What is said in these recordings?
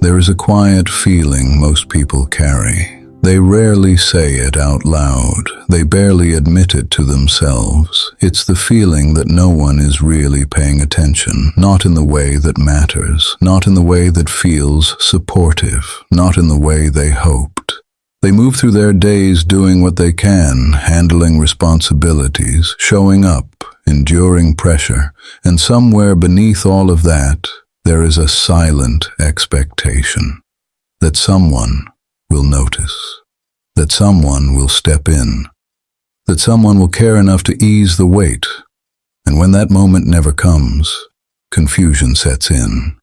There is a quiet feeling most people carry. They rarely say it out loud. They barely admit it to themselves. It's the feeling that no one is really paying attention, not in the way that matters, not in the way that feels supportive, not in the way they hoped. They move through their days doing what they can, handling responsibilities, showing up, enduring pressure, and somewhere beneath all of that, there is a silent expectation that someone will notice, that someone will step in, that someone will care enough to ease the weight. And when that moment never comes, confusion sets in.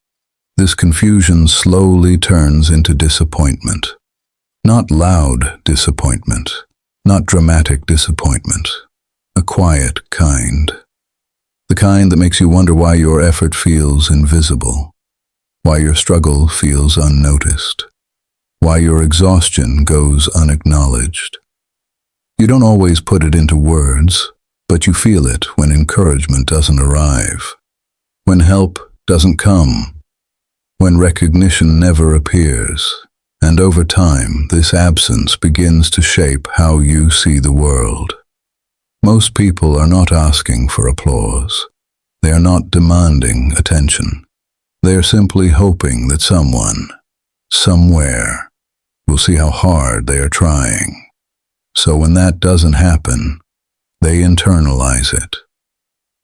This confusion slowly turns into disappointment. Not loud disappointment, not dramatic disappointment, a quiet kind. The kind that makes you wonder why your effort feels invisible, why your struggle feels unnoticed, why your exhaustion goes unacknowledged. You don't always put it into words, but you feel it when encouragement doesn't arrive, when help doesn't come, when recognition never appears. And over time, this absence begins to shape how you see the world. Most people are not asking for applause. They are not demanding attention. They are simply hoping that someone, somewhere, will see how hard they are trying. So when that doesn't happen, they internalize it.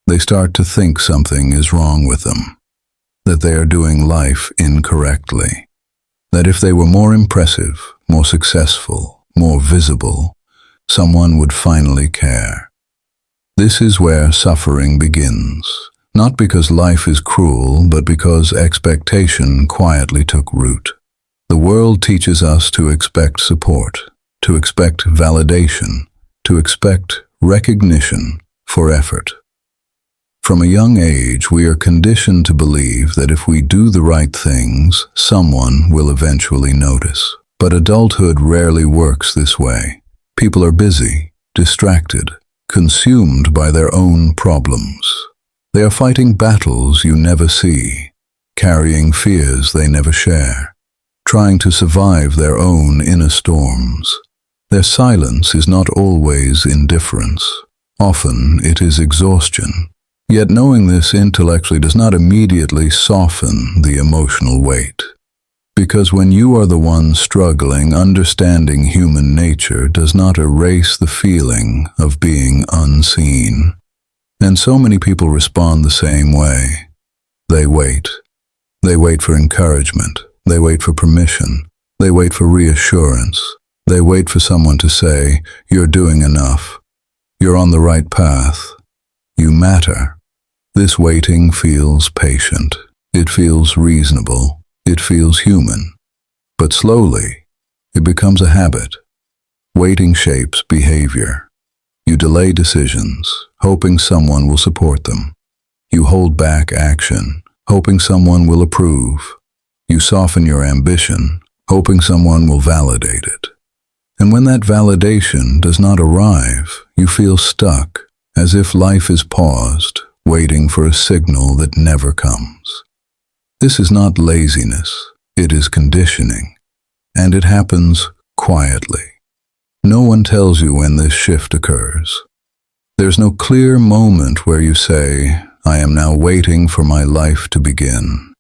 They start to think something is wrong with them, that they are doing life incorrectly, that if they were more impressive, more successful, more visible, someone would finally care. This is where suffering begins, not because life is cruel, but because expectation quietly took root. The world teaches us to expect support, to expect validation, to expect recognition for effort. From a young age, we are conditioned to believe that if we do the right things, someone will eventually notice. But adulthood rarely works this way. People are busy, distracted, consumed by their own problems. They are fighting battles you never see, carrying fears they never share, trying to survive their own inner storms. Their silence is not always indifference. Often it is exhaustion. Yet knowing this intellectually does not immediately soften the emotional weight. Because when you are the one struggling, understanding human nature does not erase the feeling of being unseen. And so many people respond the same way. They wait. They wait for encouragement. They wait for permission. They wait for reassurance. They wait for someone to say, "You're doing enough. You're on the right path. You matter." This waiting feels patient. It feels reasonable. It feels human. But slowly, it becomes a habit. Waiting shapes behavior. You delay decisions, hoping someone will support them. You hold back action, hoping someone will approve. You soften your ambition, hoping someone will validate it. And when that validation does not arrive, you feel stuck, as if life is paused, waiting for a signal that never comes. This is not laziness, it is conditioning, and it happens quietly. No one tells you when this shift occurs. There's no clear moment where you say, "I am now waiting for my life to begin."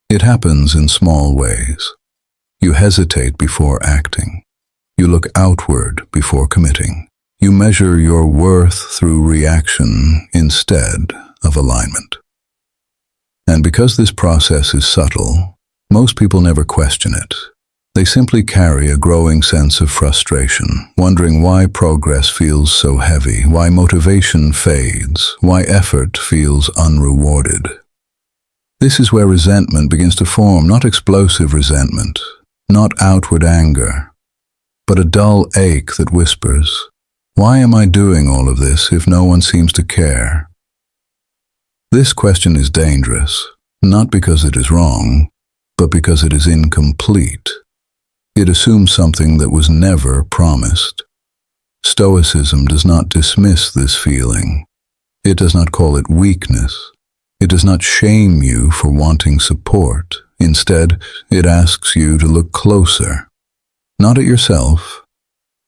It happens in small ways. You hesitate before acting. You look outward before committing. You measure your worth through reaction instead of alignment. And because this process is subtle, most people never question it. They simply carry a growing sense of frustration, wondering why progress feels so heavy, why motivation fades, why effort feels unrewarded. This is where resentment begins to form, not explosive resentment, not outward anger, but a dull ache that whispers, "Why am I doing all of this if no one seems to care?" This question is dangerous, not because it is wrong, but because it is incomplete. It assumes something that was never promised. Stoicism does not dismiss this feeling. It does not call it weakness. It does not shame you for wanting support. Instead, it asks you to look closer, not at yourself,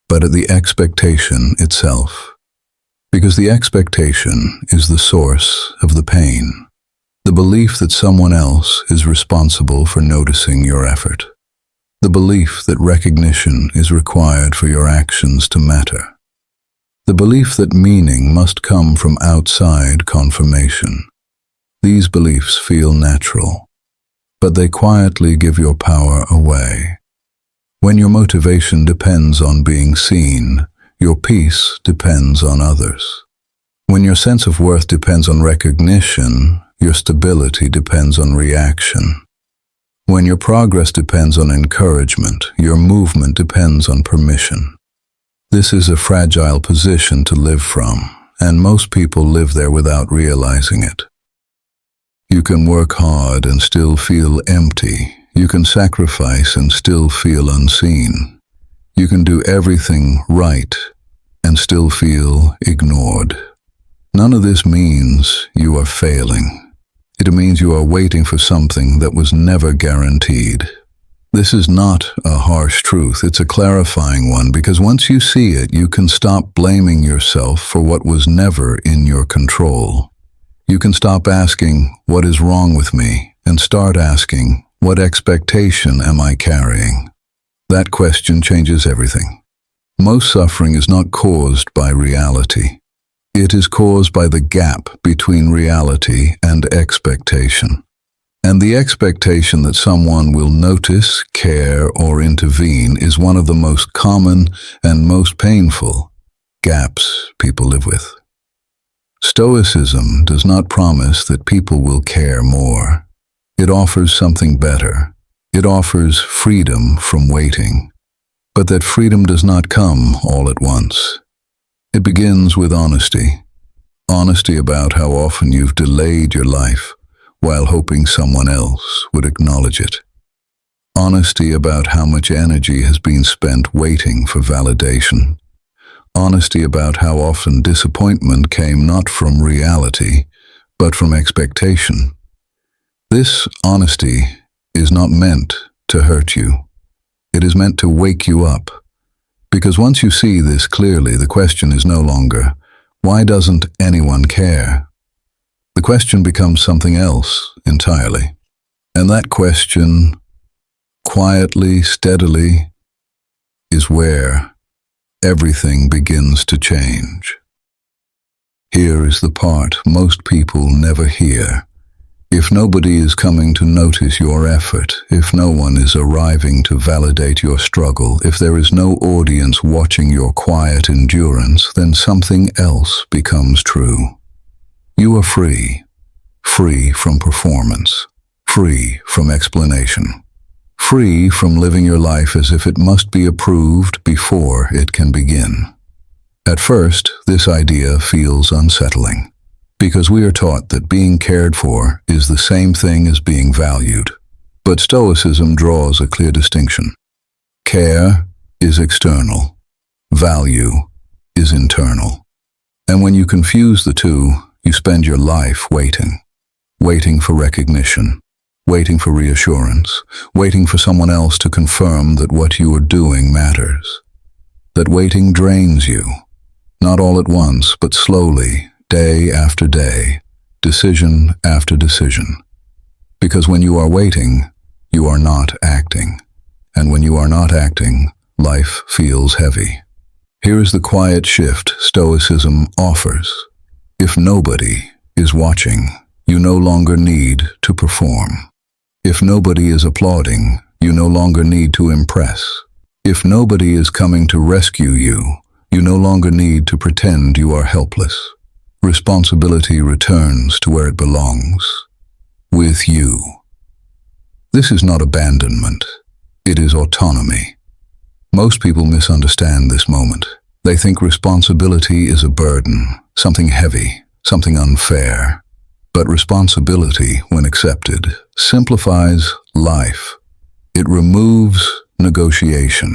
but at the expectation itself. Because the expectation is the source of the pain, the belief that someone else is responsible for noticing your effort, the belief that recognition is required for your actions to matter, the belief that meaning must come from outside confirmation. These beliefs feel natural, but they quietly give your power away. When your motivation depends on being seen, your peace depends on others. When your sense of worth depends on recognition, your stability depends on reaction. When your progress depends on encouragement, your movement depends on permission. This is a fragile position to live from, and most people live there without realizing it. You can work hard and still feel empty. You can sacrifice and still feel unseen. You can do everything right and still feel ignored. None of this means you are failing. It means you are waiting for something that was never guaranteed. This is not a harsh truth, it's a clarifying one, because once you see it, you can stop blaming yourself for what was never in your control. You can stop asking, "What is wrong with me?" and start asking, "What expectation am I carrying?" That question changes everything. Most suffering is not caused by reality. It is caused by the gap between reality and expectation. And the expectation that someone will notice, care, or intervene is one of the most common and most painful gaps people live with. Stoicism does not promise that people will care more. It offers something better. It offers freedom from waiting. But that freedom does not come all at once. It begins with honesty. Honesty about how often you've delayed your life while hoping someone else would acknowledge it. Honesty about how much energy has been spent waiting for validation. Honesty about how often disappointment came not from reality, but from expectation. This honesty is not meant to hurt you. It is meant to wake you up. Because once you see this clearly, the question is no longer, why doesn't anyone care? The question becomes something else entirely. And that question, quietly, steadily, is where everything begins to change. Here is the part most people never hear. If nobody is coming to notice your effort, if no one is arriving to validate your struggle, if there is no audience watching your quiet endurance, then something else becomes true. You are free. Free from performance. Free from explanation. Free from living your life as if it must be approved before it can begin. At first, this idea feels unsettling, because we are taught that being cared for is the same thing as being valued. But Stoicism draws a clear distinction. Care is external. Value is internal. And when you confuse the two, you spend your life waiting. Waiting for recognition. Waiting for reassurance. Waiting for someone else to confirm that what you are doing matters. That waiting drains you. Not all at once, but slowly, day after day, decision after decision. Because when you are waiting, you are not acting. And when you are not acting, life feels heavy. Here is the quiet shift Stoicism offers. If nobody is watching, you no longer need to perform. If nobody is applauding, you no longer need to impress. If nobody is coming to rescue you, you no longer need to pretend you are helpless. Responsibility returns to where it belongs, with you. This is not abandonment. It is autonomy. Most people misunderstand this moment. They think responsibility is a burden, something heavy, something unfair. But responsibility, when accepted, simplifies life. It removes negotiation.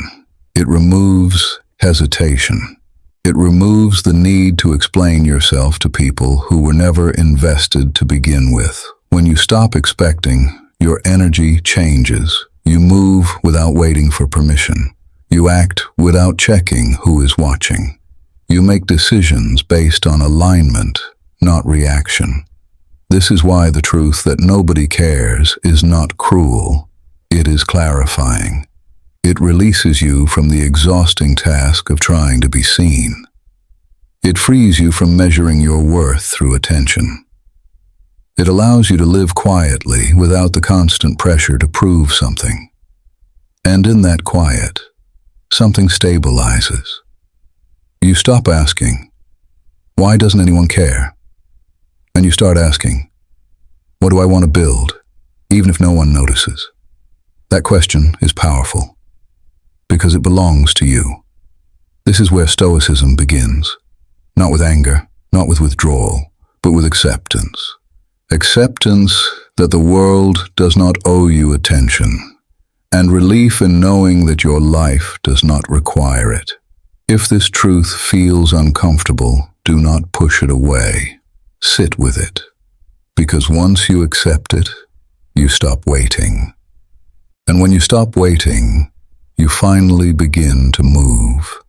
It removes hesitation. It removes the need to explain yourself to people who were never invested to begin with. When you stop expecting, your energy changes. You move without waiting for permission. You act without checking who is watching. You make decisions based on alignment, not reaction. This is why the truth that nobody cares is not cruel. It is clarifying. It releases you from the exhausting task of trying to be seen. It frees you from measuring your worth through attention. It allows you to live quietly without the constant pressure to prove something. And in that quiet, something stabilizes. You stop asking, "Why doesn't anyone care?" And you start asking, "What do I want to build, even if no one notices?" That question is powerful, because it belongs to you. This is where Stoicism begins, not with anger, not with withdrawal, but with acceptance. Acceptance that the world does not owe you attention, and relief in knowing that your life does not require it. If this truth feels uncomfortable, do not push it away. Sit with it, because once you accept it, you stop waiting. And when you stop waiting, you finally begin to move.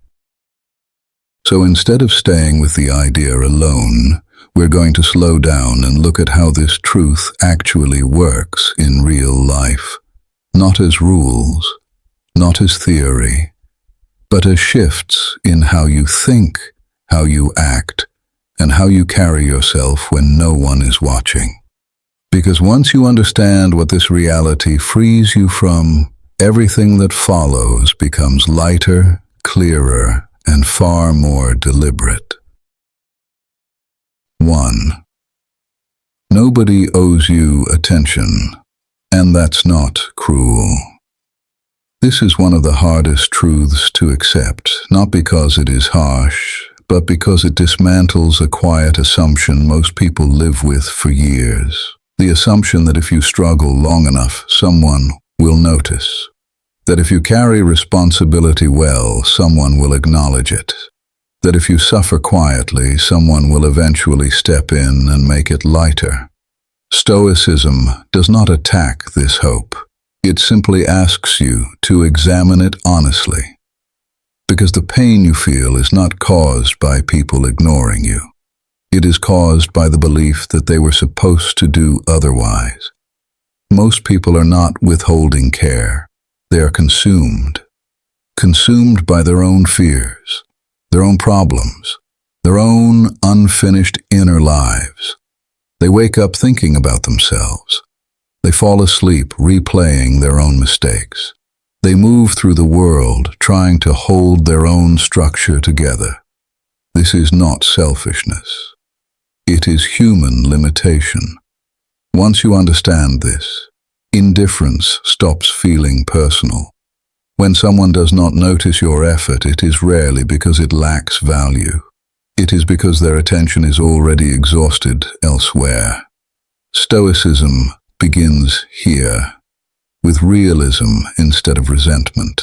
So instead of staying with the idea alone, we're going to slow down and look at how this truth actually works in real life. Not as rules, not as theory, but as shifts in how you think, how you act, and how you carry yourself when no one is watching. Because once you understand what this reality frees you from, everything that follows becomes lighter, clearer, and far more deliberate. 1. Nobody owes you attention, and that's not cruel. This is one of the hardest truths to accept, not because it is harsh, but because it dismantles a quiet assumption most people live with for years. The assumption that if you struggle long enough, someone will notice. That if you carry responsibility well, someone will acknowledge it. That if you suffer quietly, someone will eventually step in and make it lighter. Stoicism does not attack this hope. It simply asks you to examine it honestly. Because the pain you feel is not caused by people ignoring you. It is caused by the belief that they were supposed to do otherwise. Most people are not withholding care. They are consumed. Consumed by their own fears, their own problems, their own unfinished inner lives. They wake up thinking about themselves. They fall asleep replaying their own mistakes. They move through the world trying to hold their own structure together. This is not selfishness. It is human limitation. Once you understand this, indifference stops feeling personal. When someone does not notice your effort, it is rarely because it lacks value. It is because their attention is already exhausted elsewhere. Stoicism begins here, with realism instead of resentment,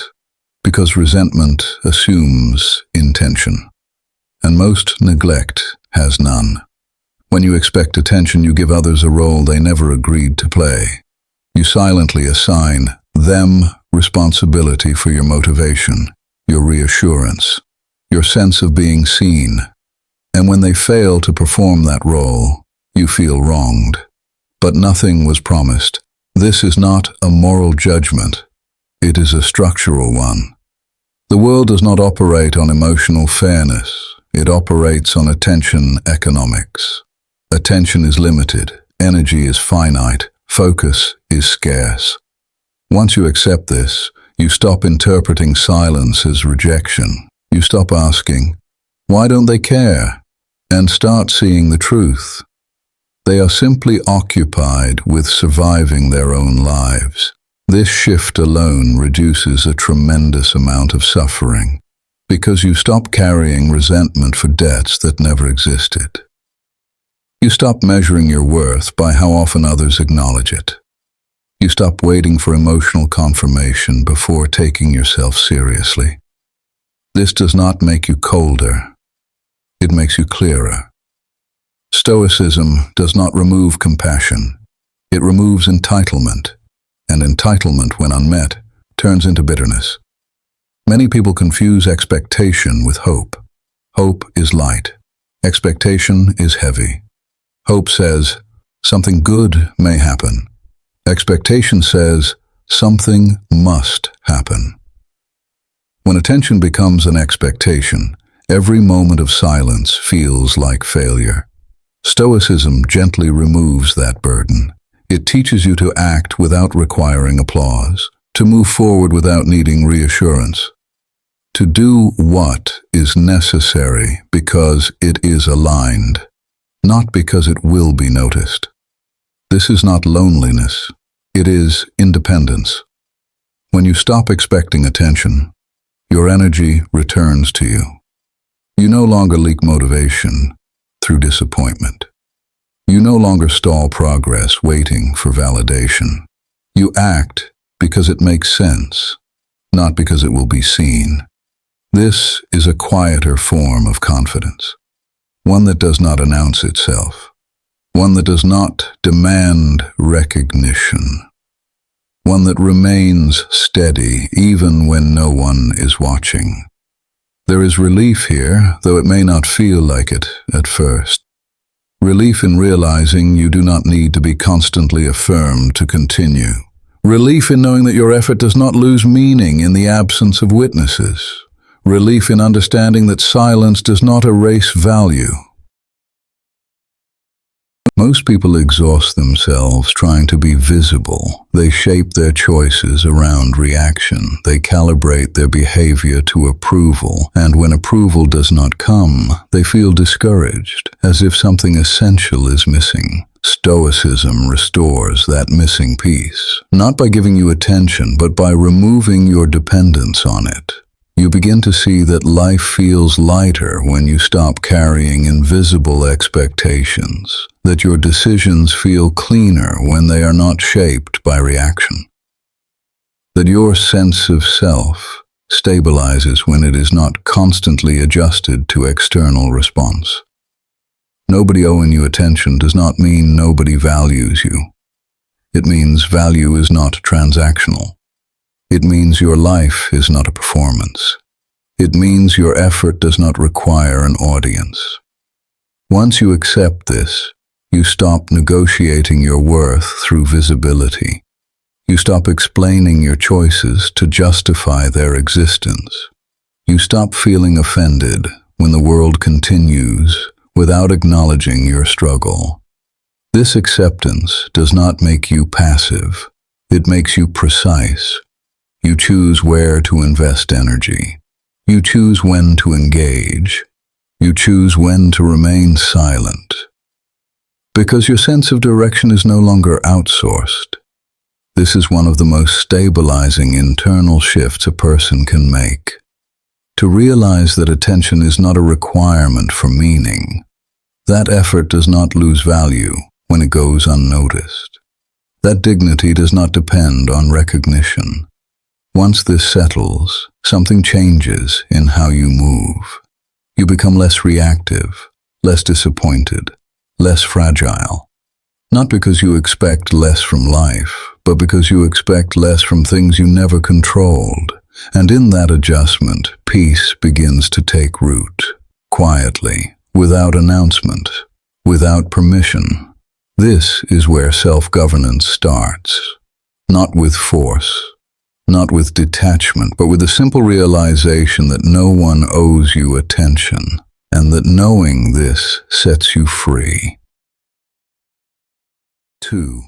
because resentment assumes intention, and most neglect has none. When you expect attention, you give others a role they never agreed to play. You silently assign them responsibility for your motivation, your reassurance, your sense of being seen. And when they fail to perform that role, you feel wronged. But nothing was promised. This is not a moral judgment. It is a structural one. The world does not operate on emotional fairness. It operates on attention economics. Attention is limited. Energy is finite. Focus is scarce. Once you accept this, you stop interpreting silence as rejection. You stop asking, "Why don't they care?" and start seeing the truth. They are simply occupied with surviving their own lives. This shift alone reduces a tremendous amount of suffering, because you stop carrying resentment for debts that never existed. You stop measuring your worth by how often others acknowledge it. You stop waiting for emotional confirmation before taking yourself seriously. This does not make you colder. It makes you clearer. Stoicism does not remove compassion. It removes entitlement. and entitlement, when unmet, turns into bitterness. Many people confuse expectation with hope. Hope is light. Expectation is heavy. Hope says, something good may happen. Expectation says, something must happen. When attention becomes an expectation, every moment of silence feels like failure. Stoicism gently removes that burden. It teaches you to act without requiring applause, to move forward without needing reassurance, to do what is necessary because it is aligned, not because it will be noticed. This is not loneliness. It is independence. When you stop expecting attention, your energy returns to you. You no longer leak motivation through disappointment. You no longer stall progress waiting for validation. You act because it makes sense, not because it will be seen. This is a quieter form of confidence, one that does not announce itself, one that does not demand recognition, one that remains steady even when no one is watching. There is relief here, though it may not feel like it at first. Relief in realizing you do not need to be constantly affirmed to continue. Relief in knowing that your effort does not lose meaning in the absence of witnesses. Relief in understanding that silence does not erase value. Most people exhaust themselves trying to be visible. They shape their choices around reaction. They calibrate their behavior to approval, and when approval does not come, they feel discouraged, as if something essential is missing. Stoicism restores that missing piece, not by giving you attention, but by removing your dependence on it. You begin to see that life feels lighter when you stop carrying invisible expectations, that your decisions feel cleaner when they are not shaped by reaction, that your sense of self stabilizes when it is not constantly adjusted to external response. Nobody owing you attention does not mean nobody values you. It means value is not transactional. It means your life is not a performance. It means your effort does not require an audience. Once you accept this, you stop negotiating your worth through visibility. You stop explaining your choices to justify their existence. You stop feeling offended when the world continues without acknowledging your struggle. This acceptance does not make you passive. It makes you precise. You choose where to invest energy. You choose when to engage. You choose when to remain silent. Because your sense of direction is no longer outsourced. This is one of the most stabilizing internal shifts a person can make. To realize that attention is not a requirement for meaning. That effort does not lose value when it goes unnoticed. That dignity does not depend on recognition. Once this settles, something changes in how you move. You become less reactive, less disappointed, less fragile. Not because you expect less from life, but because you expect less from things you never controlled. And in that adjustment, peace begins to take root, quietly, without announcement, without permission. This is where self-governance starts, not with force, not with detachment, but with the simple realization that no one owes you attention, and that knowing this sets you free. 2.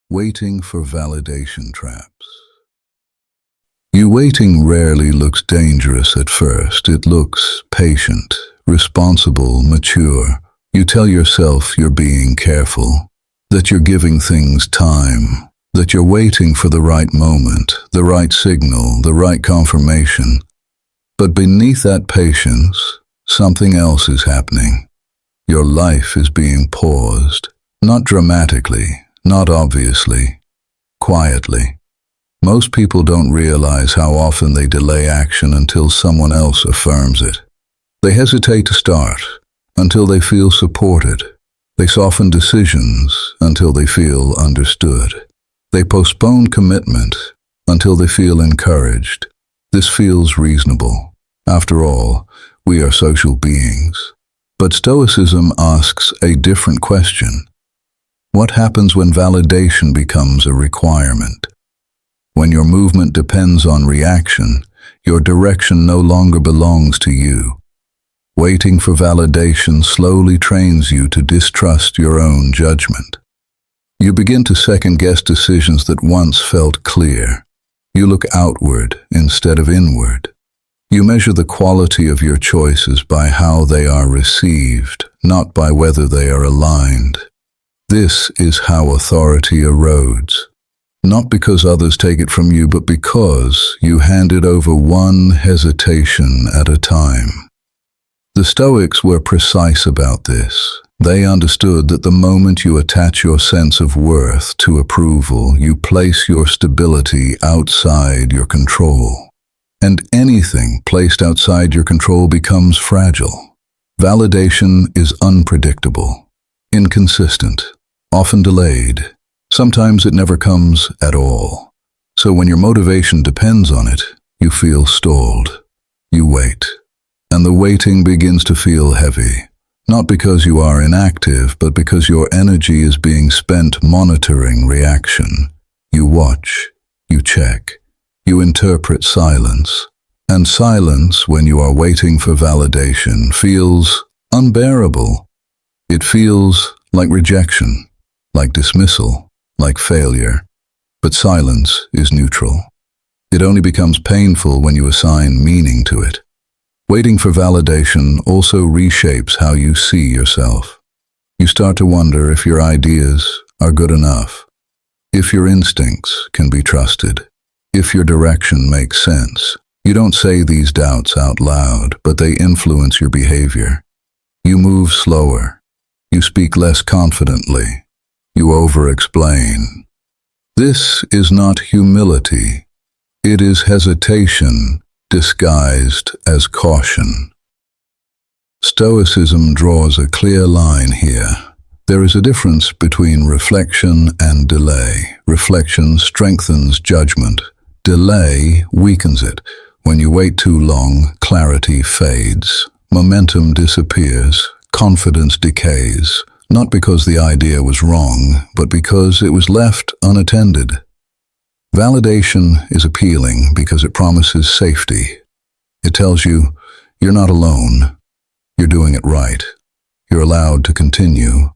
Waiting for validation traps. Waiting rarely looks dangerous at first. It looks patient, responsible, mature. You tell yourself you're being careful, that you're giving things time, that you're waiting for the right moment, the right signal, the right confirmation. But beneath that patience, something else is happening. Your life is being paused, not dramatically, not obviously, quietly. Most people don't realize how often they delay action until someone else affirms it. They hesitate to start until they feel supported. They soften decisions until they feel understood. They postpone commitment until they feel encouraged. This feels reasonable. After all, we are social beings. But Stoicism asks a different question. What happens when validation becomes a requirement? When your movement depends on reaction, your direction no longer belongs to you. Waiting for validation slowly trains you to distrust your own judgment. You begin to second-guess decisions that once felt clear. You look outward instead of inward. You measure the quality of your choices by how they are received, not by whether they are aligned. This is how authority erodes. Not because others take it from you, but because you hand it over one hesitation at a time. The Stoics were precise about this. They understood that the moment you attach your sense of worth to approval, you place your stability outside your control. And anything placed outside your control becomes fragile. Validation is unpredictable, inconsistent, often delayed. Sometimes it never comes at all. So when your motivation depends on it, you feel stalled. You wait. And the waiting begins to feel heavy. Not because you are inactive, but because your energy is being spent monitoring reaction. You watch. You check. You interpret silence. And silence, when you are waiting for validation, feels unbearable. It feels like rejection, like dismissal, like failure. But silence is neutral. It only becomes painful when you assign meaning to it. Waiting for validation also reshapes how you see yourself. You start to wonder if your ideas are good enough, if your instincts can be trusted, if your direction makes sense. You don't say these doubts out loud, but they influence your behavior. You move slower. You speak less confidently. You over-explain. This is not humility. It is hesitation disguised as caution. Stoicism draws a clear line here. There is a difference between reflection and delay. Reflection strengthens judgment. Delay weakens it. When you wait too long, clarity fades. Momentum disappears. Confidence decays. Not because the idea was wrong, but because it was left unattended. Validation is appealing because it promises safety. It tells you, you're not alone. You're doing it right. You're allowed to continue.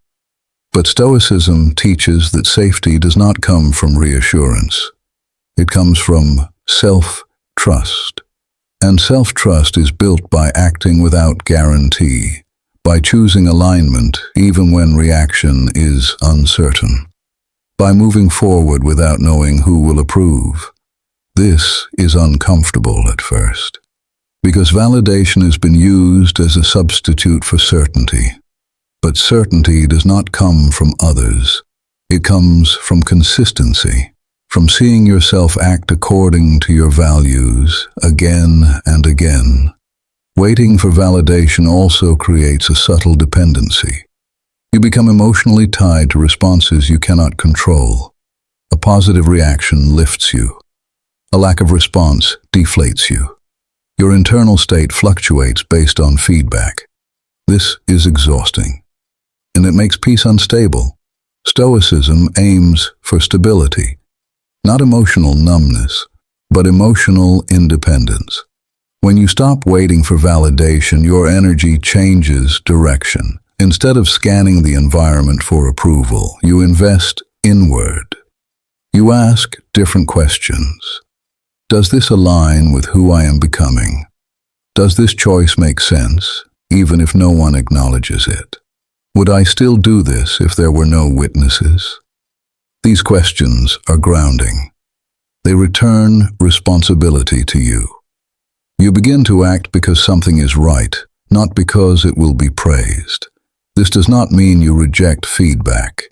But Stoicism teaches that safety does not come from reassurance. It comes from self-trust. And self-trust is built by acting without guarantee, by choosing alignment even when reaction is uncertain, by moving forward without knowing who will approve. This is uncomfortable at first, because validation has been used as a substitute for certainty. But certainty does not come from others. It comes from consistency, from seeing yourself act according to your values again and again. Waiting for validation also creates a subtle dependency. You become emotionally tied to responses you cannot control. A positive reaction lifts you. A lack of response deflates you. Your internal state fluctuates based on feedback. This is exhausting, and it makes peace unstable. Stoicism aims for stability, not emotional numbness, but emotional independence. When you stop waiting for validation, your energy changes direction. Instead of scanning the environment for approval, you invest inward. You ask different questions. Does this align with who I am becoming? Does this choice make sense, even if no one acknowledges it? Would I still do this if there were no witnesses? These questions are grounding. They return responsibility to you. You begin to act because something is right, not because it will be praised. This does not mean you reject feedback.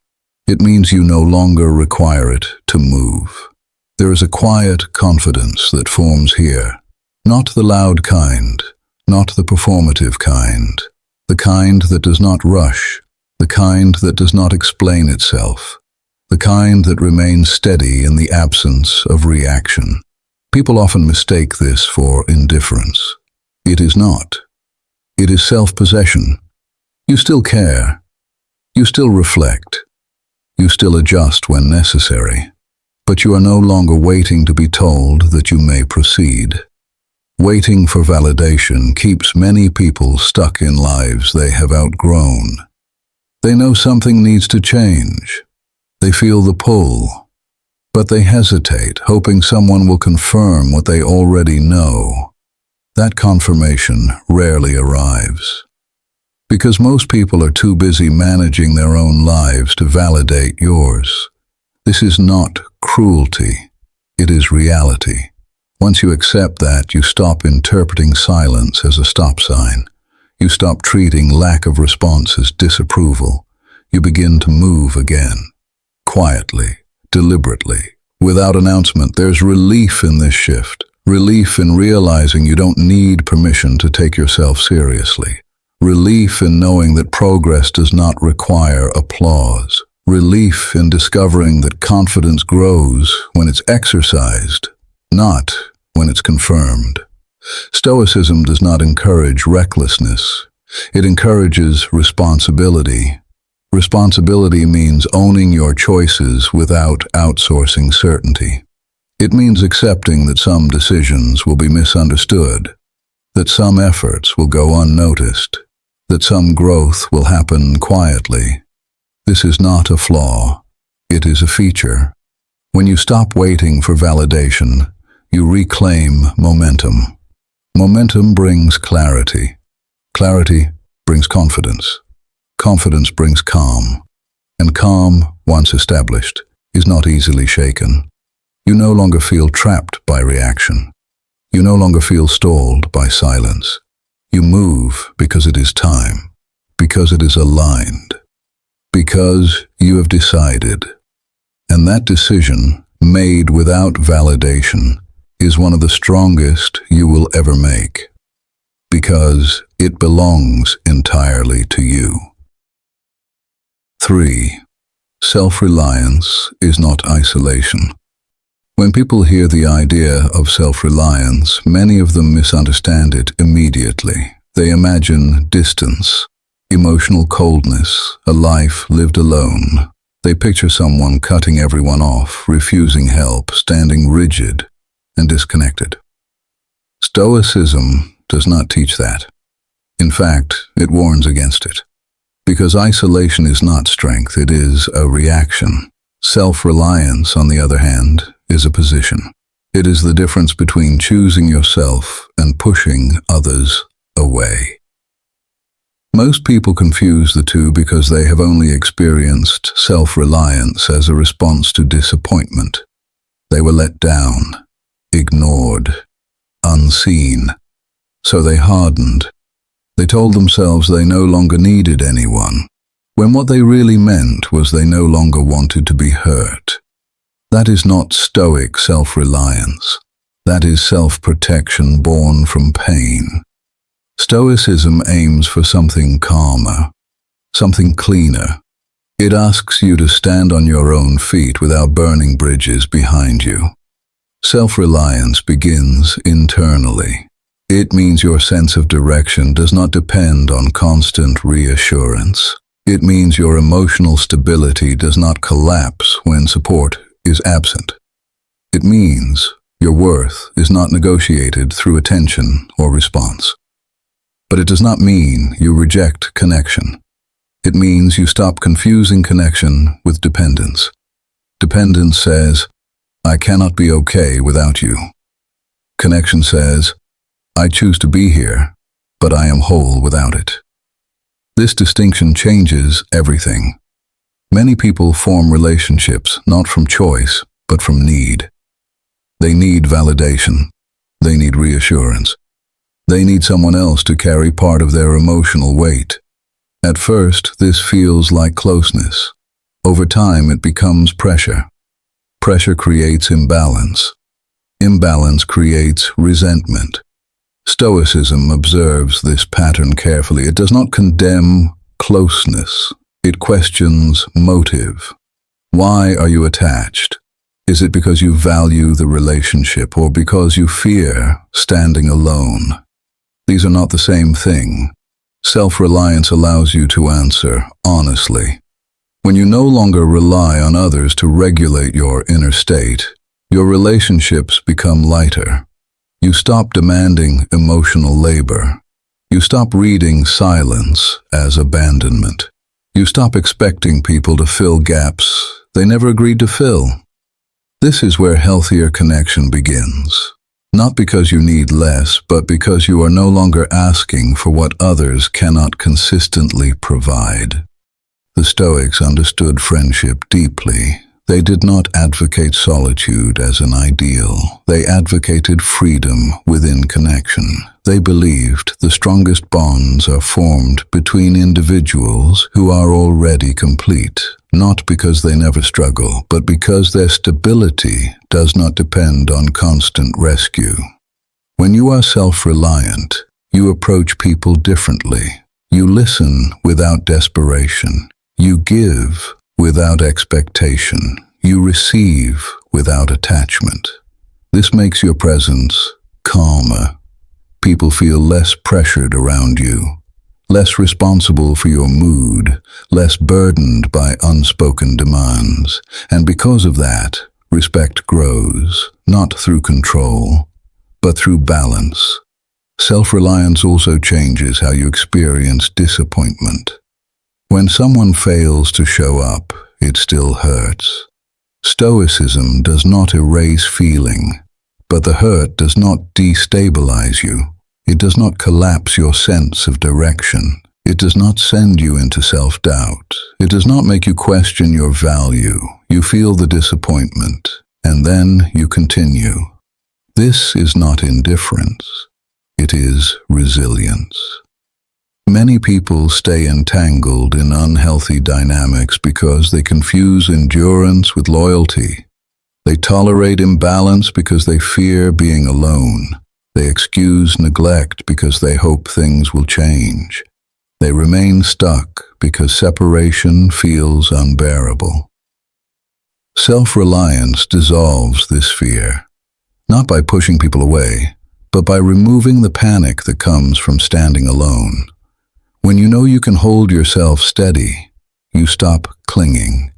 It means you no longer require it to move. There is a quiet confidence that forms here, not the loud kind, not the performative kind, the kind that does not rush, the kind that does not explain itself. the kind that remains steady in the absence of reaction. People often mistake this for indifference. It is not. It is self-possession. You still care. You still reflect. You still adjust when necessary. But you are no longer waiting to be told that you may proceed. Waiting for validation keeps many people stuck in lives they have outgrown. They know something needs to change. They feel the pull, but they hesitate, hoping someone will confirm what they already know. That confirmation rarely arrives, because most people are too busy managing their own lives to validate yours. This is not cruelty, it is reality. Once you accept that, you stop interpreting silence as a stop sign. You stop treating lack of response as disapproval. You begin to move again. Quietly, deliberately, without announcement. There's relief in this shift. Relief in realizing you don't need permission to take yourself seriously. Relief in knowing that progress does not require applause. Relief in discovering that confidence grows when it's exercised, not when it's confirmed. Stoicism does not encourage recklessness. It encourages responsibility. Responsibility means owning your choices without outsourcing certainty. It means accepting that some decisions will be misunderstood, that some efforts will go unnoticed, that some growth will happen quietly. This is not a flaw. It is a feature. When you stop waiting for validation, you reclaim momentum. Momentum brings clarity. Clarity brings confidence. Confidence brings calm. And calm, once established, is not easily shaken. You no longer feel trapped by reaction. You no longer feel stalled by silence. You move because it is time, because it is aligned, because you have decided. And that decision, made without validation, is one of the strongest you will ever make, because it belongs entirely to you. 3. Self-reliance is not isolation. When people hear the idea of self-reliance, many of them misunderstand it immediately. They imagine distance, emotional coldness, a life lived alone. They picture someone cutting everyone off, refusing help, standing rigid and disconnected. Stoicism does not teach that. In fact, it warns against it. Because isolation is not strength, it is a reaction. Self-reliance, on the other hand, is a position. It is the difference between choosing yourself and pushing others away. Most people confuse the two because they have only experienced self-reliance as a response to disappointment. They were let down, ignored, unseen. So they hardened. They told themselves they no longer needed anyone, when what they really meant was they no longer wanted to be hurt. That is not Stoic self-reliance. That is self-protection born from pain. Stoicism aims for something calmer, something cleaner. It asks you to stand on your own feet without burning bridges behind you. Self-reliance begins internally. It means your sense of direction does not depend on constant reassurance. It means your emotional stability does not collapse when support is absent. It means your worth is not negotiated through attention or response. But it does not mean you reject connection. It means you stop confusing connection with dependence. Dependence says, I cannot be okay without you. Connection says, I choose to be here, but I am whole without it. This distinction changes everything. Many people form relationships not from choice, but from need. They need validation. They need reassurance. They need someone else to carry part of their emotional weight. At first, this feels like closeness. Over time, it becomes pressure. Pressure creates imbalance. Imbalance creates resentment. Stoicism observes this pattern carefully. It does not condemn closeness. It questions motive. Why are you attached? Is it because you value the relationship or because you fear standing alone? These are not the same thing. Self-reliance allows you to answer honestly. When you no longer rely on others to regulate your inner state, your relationships become lighter. You stop demanding emotional labor. You stop reading silence as abandonment. You stop expecting people to fill gaps they never agreed to fill. This is where healthier connection begins. Not because you need less, but because you are no longer asking for what others cannot consistently provide. The Stoics understood friendship deeply. They did not advocate solitude as an ideal. They advocated freedom within connection. They believed the strongest bonds are formed between individuals who are already complete, not because they never struggle, but because their stability does not depend on constant rescue. When you are self-reliant, you approach people differently. You listen without desperation. You give without expectation. You receive without attachment. This makes your presence calmer. People feel less pressured around you, less responsible for your mood, less burdened by unspoken demands. And because of that, respect grows, not through control, but through balance. Self-reliance also changes how you experience disappointment. When someone fails to show up, it still hurts. Stoicism does not erase feeling, but the hurt does not destabilize you. It does not collapse your sense of direction. It does not send you into self-doubt. It does not make you question your value. You feel the disappointment, and then you continue. This is not indifference. It is resilience. Many people stay entangled in unhealthy dynamics because they confuse endurance with loyalty. They tolerate imbalance because they fear being alone. They excuse neglect because they hope things will change. They remain stuck because separation feels unbearable. Self-reliance dissolves this fear, not by pushing people away, but by removing the panic that comes from standing alone. When you know you can hold yourself steady, you stop clinging.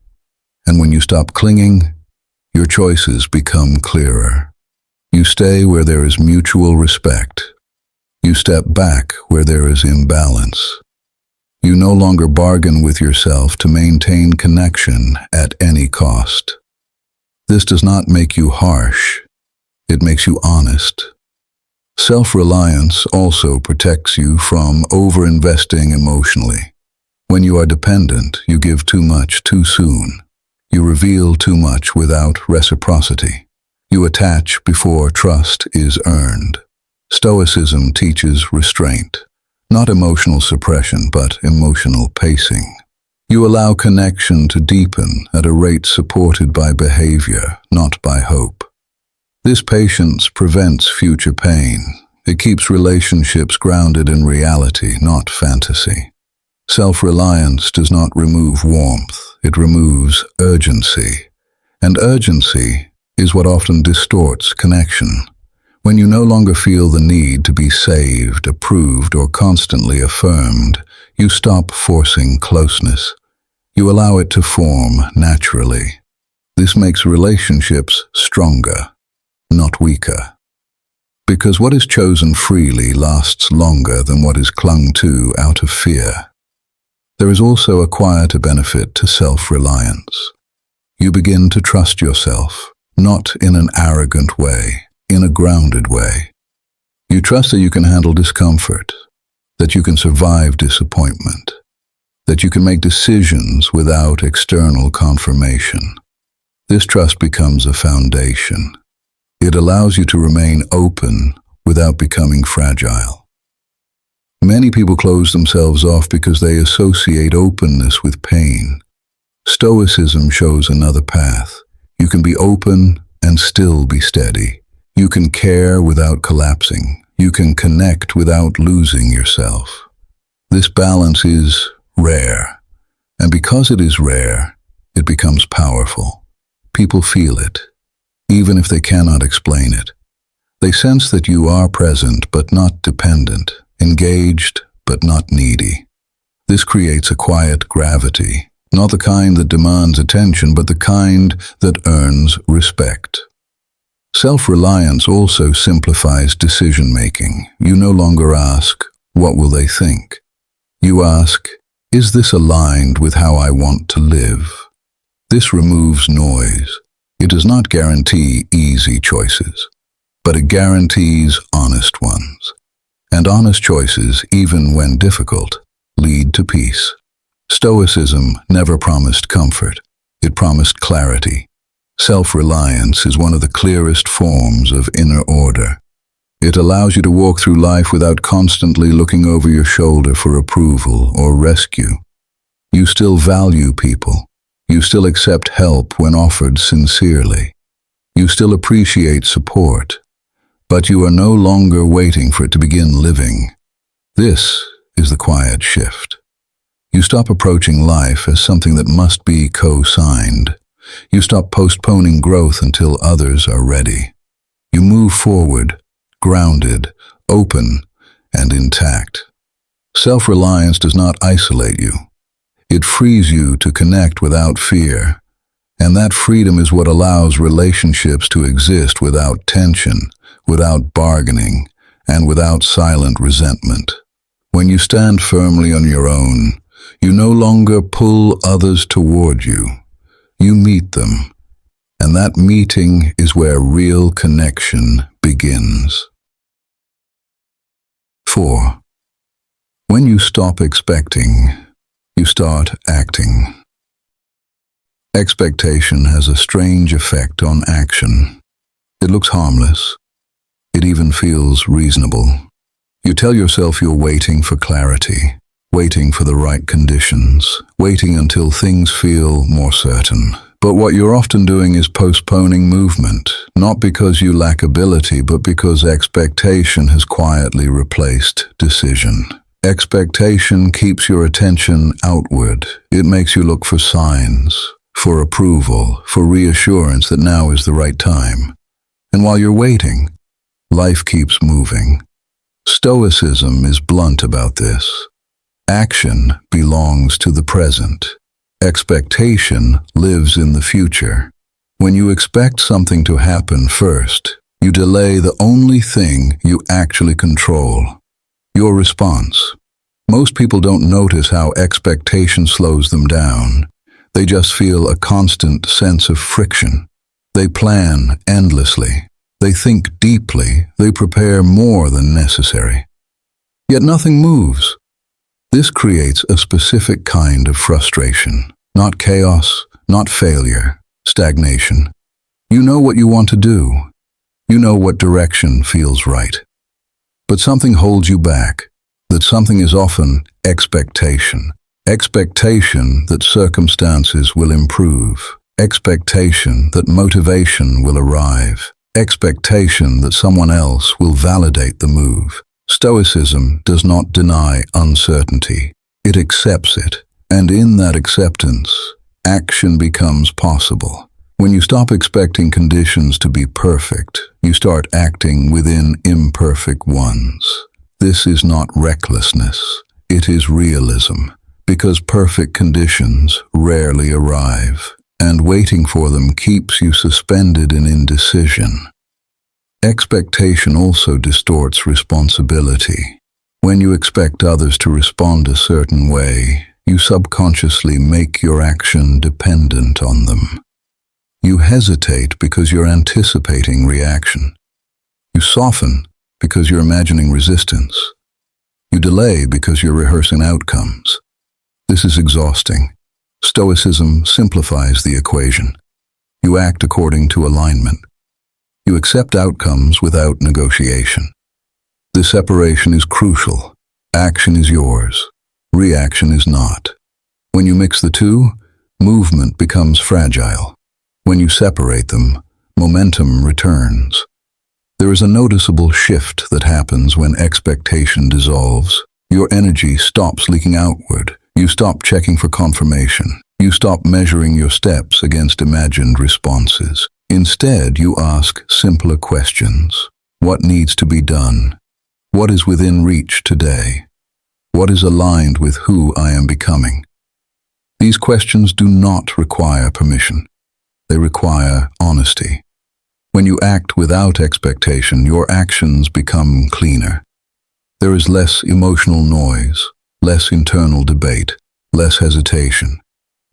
And when you stop clinging, your choices become clearer. You stay where there is mutual respect. You step back where there is imbalance. You no longer bargain with yourself to maintain connection at any cost. This does not make you harsh. It makes you honest. Self-reliance also protects you from over-investing emotionally. When you are dependent, you give too much too soon. You reveal too much without reciprocity. You attach before trust is earned. Stoicism teaches restraint, not emotional suppression, but emotional pacing. You allow connection to deepen at a rate supported by behavior, not by hope. This patience prevents future pain. It keeps relationships grounded in reality, not fantasy. Self-reliance does not remove warmth, it removes urgency. And urgency is what often distorts connection. When you no longer feel the need to be saved, approved, or constantly affirmed, you stop forcing closeness. You allow it to form naturally. This makes relationships stronger, not weaker. Because what is chosen freely lasts longer than what is clung to out of fear. There is also a quieter benefit to self-reliance. You begin to trust yourself, not in an arrogant way, in a grounded way. You trust that you can handle discomfort, that you can survive disappointment, that you can make decisions without external confirmation. This trust becomes a foundation. It allows you to remain open without becoming fragile. Many people close themselves off because they associate openness with pain. Stoicism shows another path. You can be open and still be steady. You can care without collapsing. You can connect without losing yourself. This balance is rare, and because it is rare, it becomes powerful. People feel it, even if they cannot explain it. They sense that you are present but not dependent, engaged but not needy. This creates a quiet gravity, not the kind that demands attention, but the kind that earns respect. Self-reliance also simplifies decision-making. You no longer ask, "What will they think?" You ask, "Is this aligned with how I want to live?" This removes noise. It does not guarantee easy choices, but it guarantees honest ones. And honest choices, even when difficult, lead to peace. Stoicism never promised comfort. It promised clarity. Self-reliance is one of the clearest forms of inner order. It allows you to walk through life without constantly looking over your shoulder for approval or rescue. You still value people. You still accept help when offered sincerely. You still appreciate support. But you are no longer waiting for it to begin living. This is the quiet shift. You stop approaching life as something that must be co-signed. You stop postponing growth until others are ready. You move forward, grounded, open, and intact. Self-reliance does not isolate you. It frees you to connect without fear. And that freedom is what allows relationships to exist without tension, without bargaining, and without silent resentment. When you stand firmly on your own, you no longer pull others toward you. You meet them. And that meeting is where real connection begins. 4. When you stop expecting, you start acting. Expectation has a strange effect on action. It looks harmless. It even feels reasonable. You tell yourself you're waiting for clarity, waiting for the right conditions, waiting until things feel more certain. But what you're often doing is postponing movement, not because you lack ability, but because expectation has quietly replaced decision. Expectation keeps your attention outward. It makes you look for signs, for approval, for reassurance that now is the right time. And while you're waiting, life keeps moving. Stoicism is blunt about this. Action belongs to the present. Expectation lives in the future. When you expect something to happen first, you delay the only thing you actually control, your response. Most people don't notice how expectation slows them down. They just feel a constant sense of friction. They plan endlessly. They think deeply. They prepare more than necessary. Yet nothing moves. This creates a specific kind of frustration, not chaos, not failure, stagnation. You know what you want to do. You know what direction feels right. But something holds you back. That something is often expectation. Expectation that circumstances will improve. Expectation that motivation will arrive. Expectation that someone else will validate the move. Stoicism does not deny uncertainty. It accepts it. And in that acceptance, action becomes possible. When you stop expecting conditions to be perfect, you start acting within imperfect ones. This is not recklessness. It is realism. Because perfect conditions rarely arrive, and waiting for them keeps you suspended in indecision. Expectation also distorts responsibility. When you expect others to respond a certain way, you subconsciously make your action dependent on them. You hesitate because you're anticipating reaction. You soften because you're imagining resistance. You delay because you're rehearsing outcomes. This is exhausting. Stoicism simplifies the equation. You act according to alignment. You accept outcomes without negotiation. This separation is crucial. Action is yours. Reaction is not. When you mix the two, movement becomes fragile. When you separate them, momentum returns. There is a noticeable shift that happens when expectation dissolves. Your energy stops leaking outward. You stop checking for confirmation. You stop measuring your steps against imagined responses. Instead, you ask simpler questions. What needs to be done? What is within reach today? What is aligned with who I am becoming? These questions do not require permission. They require honesty. When you act without expectation, your actions become cleaner. There is less emotional noise, less internal debate, less hesitation.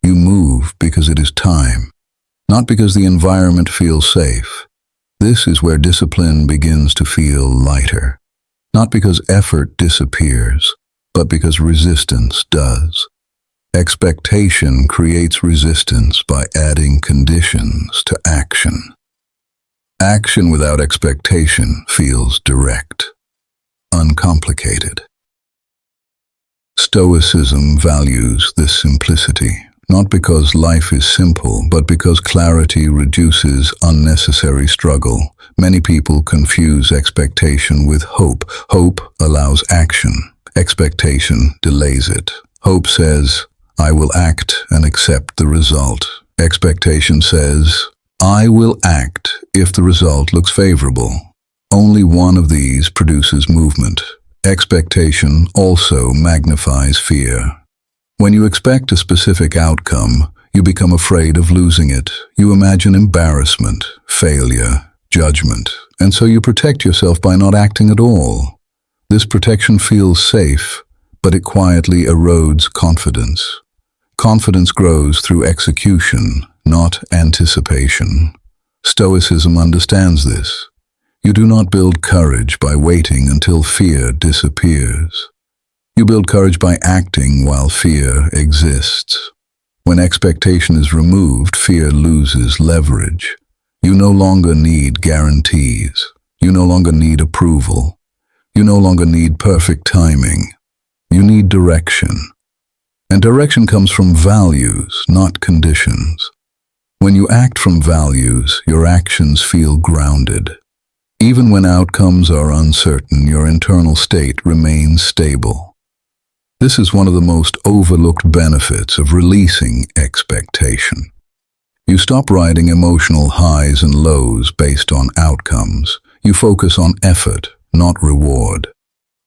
You move because it is time, not because the environment feels safe. This is where discipline begins to feel lighter, not because effort disappears, but because resistance does. Expectation creates resistance by adding conditions to action. Action without expectation feels direct, uncomplicated. Stoicism values this simplicity, not because life is simple, but because clarity reduces unnecessary struggle. Many people confuse expectation with hope. Hope allows action. Expectation delays it. Hope says, I will act and accept the result. Expectation says, I will act if the result looks favorable. Only one of these produces movement. Expectation also magnifies fear. When you expect a specific outcome, you become afraid of losing it. You imagine embarrassment, failure, judgment, and so you protect yourself by not acting at all. This protection feels safe, but it quietly erodes confidence. Confidence grows through execution, not anticipation. Stoicism understands this. You do not build courage by waiting until fear disappears. You build courage by acting while fear exists. When expectation is removed, fear loses leverage. You no longer need guarantees. You no longer need approval. You no longer need perfect timing. You need direction. And direction comes from values, not conditions. When you act from values, your actions feel grounded. Even when outcomes are uncertain, your internal state remains stable. This is one of the most overlooked benefits of releasing expectation. You stop riding emotional highs and lows based on outcomes. You focus on effort, not reward.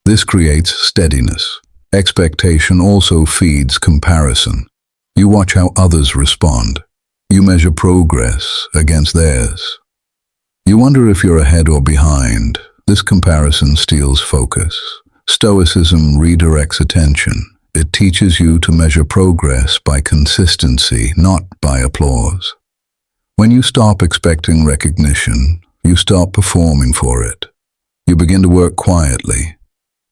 This creates steadiness. Expectation also feeds comparison. You watch how others respond. You measure progress against theirs. You wonder if you're ahead or behind. This comparison steals focus. Stoicism redirects attention. It teaches you to measure progress by consistency, not by applause. When you stop expecting recognition, you stop performing for it. You begin to work quietly,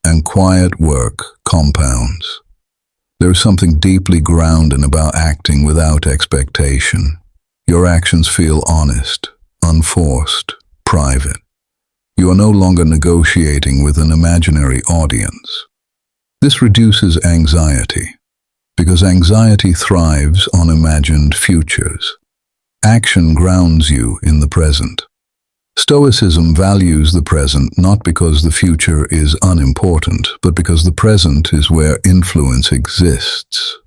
and quiet work compounds. There is something deeply grounded about acting without expectation. Your actions feel honest, unforced, private. You are no longer negotiating with an imaginary audience. This reduces anxiety, because anxiety thrives on imagined futures. Action grounds you in the present. Stoicism values the present not because the future is unimportant, but because the present is where influence exists.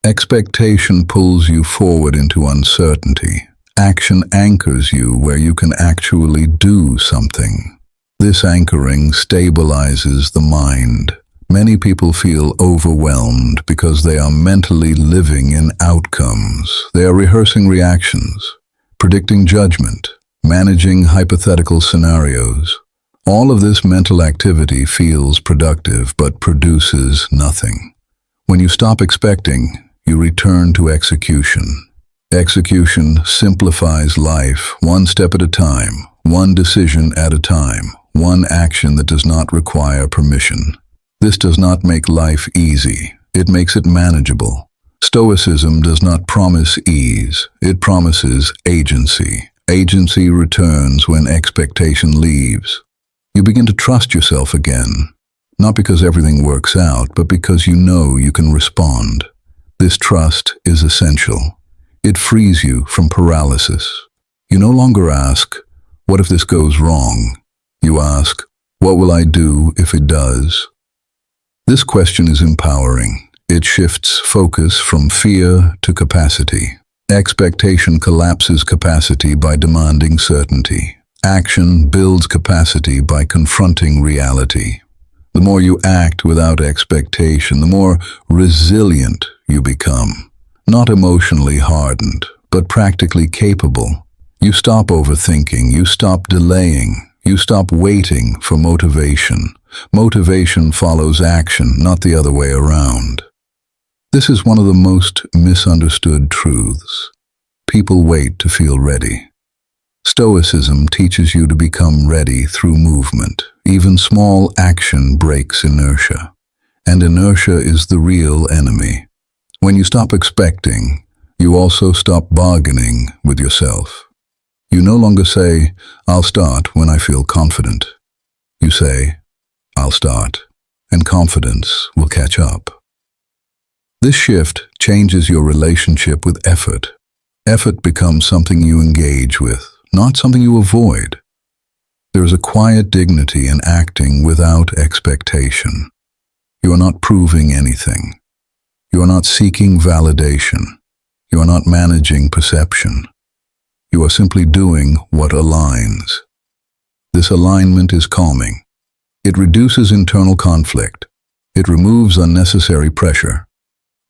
Expectation pulls you forward into uncertainty. Action anchors you where you can actually do something. This anchoring stabilizes the mind. Many people feel overwhelmed because they are mentally living in outcomes. They are rehearsing reactions, predicting judgment, managing hypothetical scenarios. All of this mental activity feels productive but produces nothing. When you stop expecting, you return to execution. Execution simplifies life one step at a time, one decision at a time, one action that does not require permission. This does not make life easy. It makes it manageable. Stoicism does not promise ease. It promises agency. Agency returns when expectation leaves. You begin to trust yourself again, not because everything works out, but because you know you can respond. This trust is essential. It frees you from paralysis. You no longer ask, what if this goes wrong? You ask, what will I do if it does? This question is empowering. It shifts focus from fear to capacity. Expectation collapses capacity by demanding certainty. Action builds capacity by confronting reality. The more you act without expectation, the more resilient you become. Not emotionally hardened, but practically capable. You stop overthinking, you stop delaying, you stop waiting for motivation. Motivation follows action, not the other way around. This is one of the most misunderstood truths. People wait to feel ready. Stoicism teaches you to become ready through movement. Even small action breaks inertia. And inertia is the real enemy. When you stop expecting, you also stop bargaining with yourself. You no longer say, "I'll start when I feel confident." You say, "I'll start, and confidence will catch up." This shift changes your relationship with effort. Effort becomes something you engage with, not something you avoid. There is a quiet dignity in acting without expectation. You are not proving anything. You are not seeking validation. You are not managing perception. You are simply doing what aligns. This alignment is calming. It reduces internal conflict. It removes unnecessary pressure.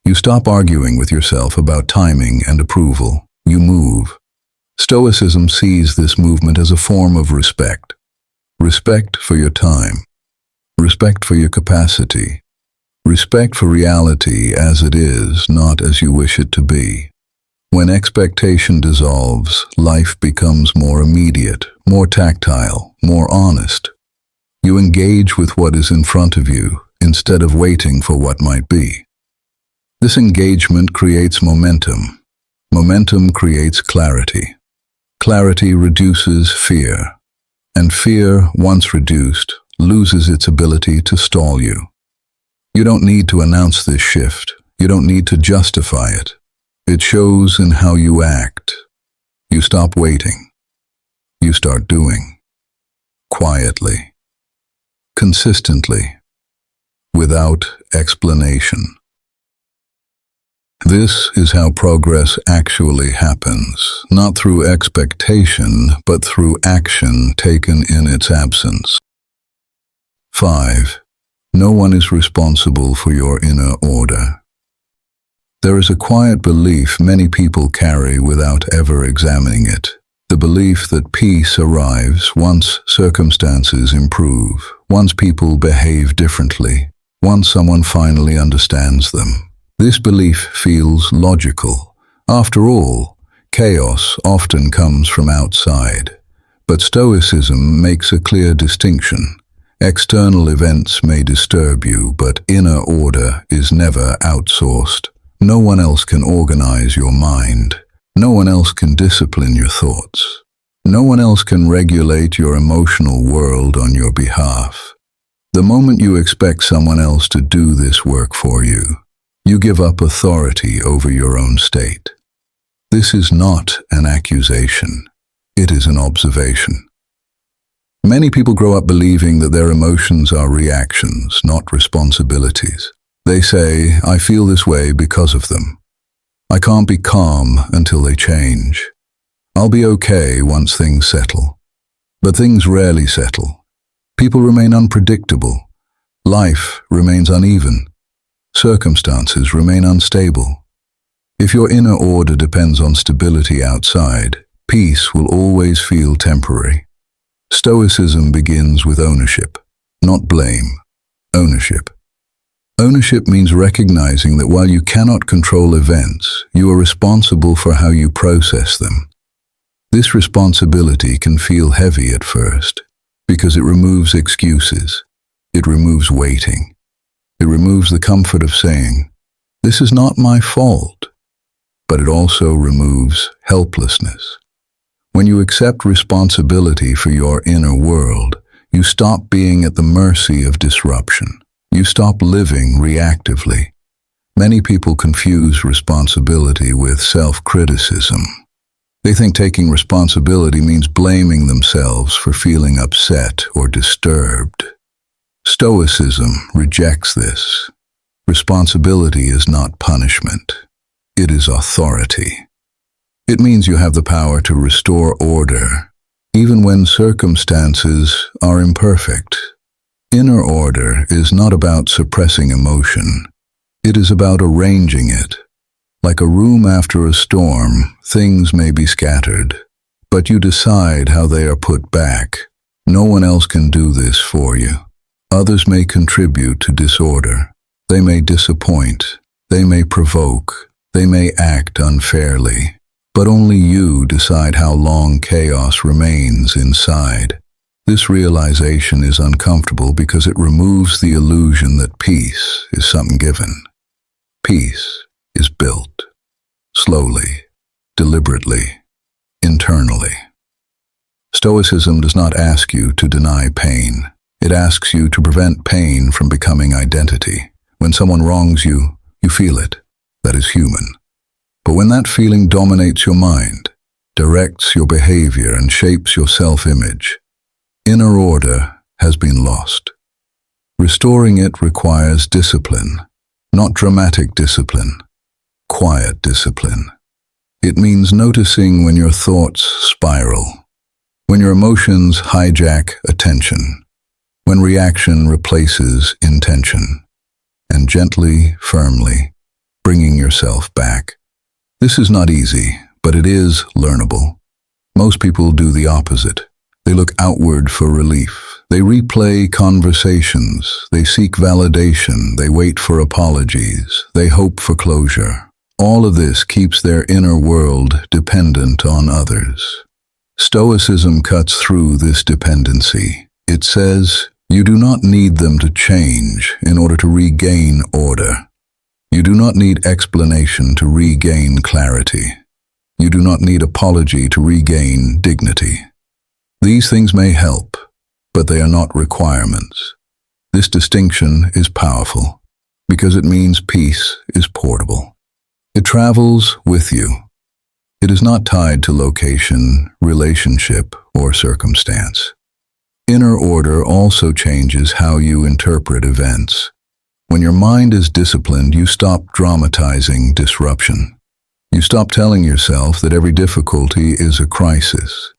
You stop arguing with yourself about timing and approval. You move. Stoicism sees this movement as a form of respect. Respect for your time. Respect for your capacity. Respect for reality as it is, not as you wish it to be. When expectation dissolves, life becomes more immediate, more tactile, more honest. You engage with what is in front of you instead of waiting for what might be. This engagement creates momentum. Momentum creates clarity. Clarity reduces fear. And fear, once reduced, loses its ability to stall you. You don't need to announce this shift. You don't need to justify it. It shows in how you act. You stop waiting. You start doing. Quietly. Consistently. Without explanation. This is how progress actually happens, not through expectation, but through action taken in its absence. 5. No one is responsible for your inner order. There is a quiet belief many people carry without ever examining it. The belief that peace arrives once circumstances improve, once people behave differently, once someone finally understands them. This belief feels logical. After all, chaos often comes from outside. But Stoicism makes a clear distinction. External events may disturb you, but inner order is never outsourced. No one else can organize your mind. No one else can discipline your thoughts. No one else can regulate your emotional world on your behalf. The moment you expect someone else to do this work for you, you give up authority over your own state. This is not an accusation. It is an observation. Many people grow up believing that their emotions are reactions, not responsibilities. They say, "I feel this way because of them. I can't be calm until they change. I'll be okay once things settle." But things rarely settle. People remain unpredictable. Life remains uneven. Circumstances remain unstable. If your inner order depends on stability outside, peace will always feel temporary. Stoicism begins with ownership, not blame. Ownership. Ownership means recognizing that while you cannot control events, you are responsible for how you process them. This responsibility can feel heavy at first, because it removes excuses. It removes waiting. It removes the comfort of saying, "This is not my fault." But it also removes helplessness. When you accept responsibility for your inner world, you stop being at the mercy of disruption. You stop living reactively. Many people confuse responsibility with self-criticism. They think taking responsibility means blaming themselves for feeling upset or disturbed. Stoicism rejects this. Responsibility is not punishment. It is authority. It means you have the power to restore order, even when circumstances are imperfect. Inner order is not about suppressing emotion. It is about arranging it. Like a room after a storm, things may be scattered, but you decide how they are put back. No one else can do this for you. Others may contribute to disorder. They may disappoint. They may provoke. They may act unfairly. But only you decide how long chaos remains inside. This realization is uncomfortable because it removes the illusion that peace is something given. Peace is built, slowly, deliberately, internally. Stoicism does not ask you to deny pain. It asks you to prevent pain from becoming identity. When someone wrongs you, you feel it. That is human. But when that feeling dominates your mind, directs your behavior, and shapes your self-image, inner order has been lost. Restoring it requires discipline, not dramatic discipline, quiet discipline. It means noticing when your thoughts spiral, when your emotions hijack attention, when reaction replaces intention, and gently, firmly, bringing yourself back. This is not easy, but it is learnable. Most people do the opposite. They look outward for relief. They replay conversations. They seek validation. They wait for apologies. They hope for closure. All of this keeps their inner world dependent on others. Stoicism cuts through this dependency. It says, you do not need them to change in order to regain order. You do not need explanation to regain clarity. You do not need apology to regain dignity. These things may help, but they are not requirements. This distinction is powerful because it means peace is portable. It travels with you. It is not tied to location, relationship, or circumstance. Inner order also changes how you interpret events. When your mind is disciplined, you stop dramatizing disruption. You stop telling yourself that every difficulty is a crisis.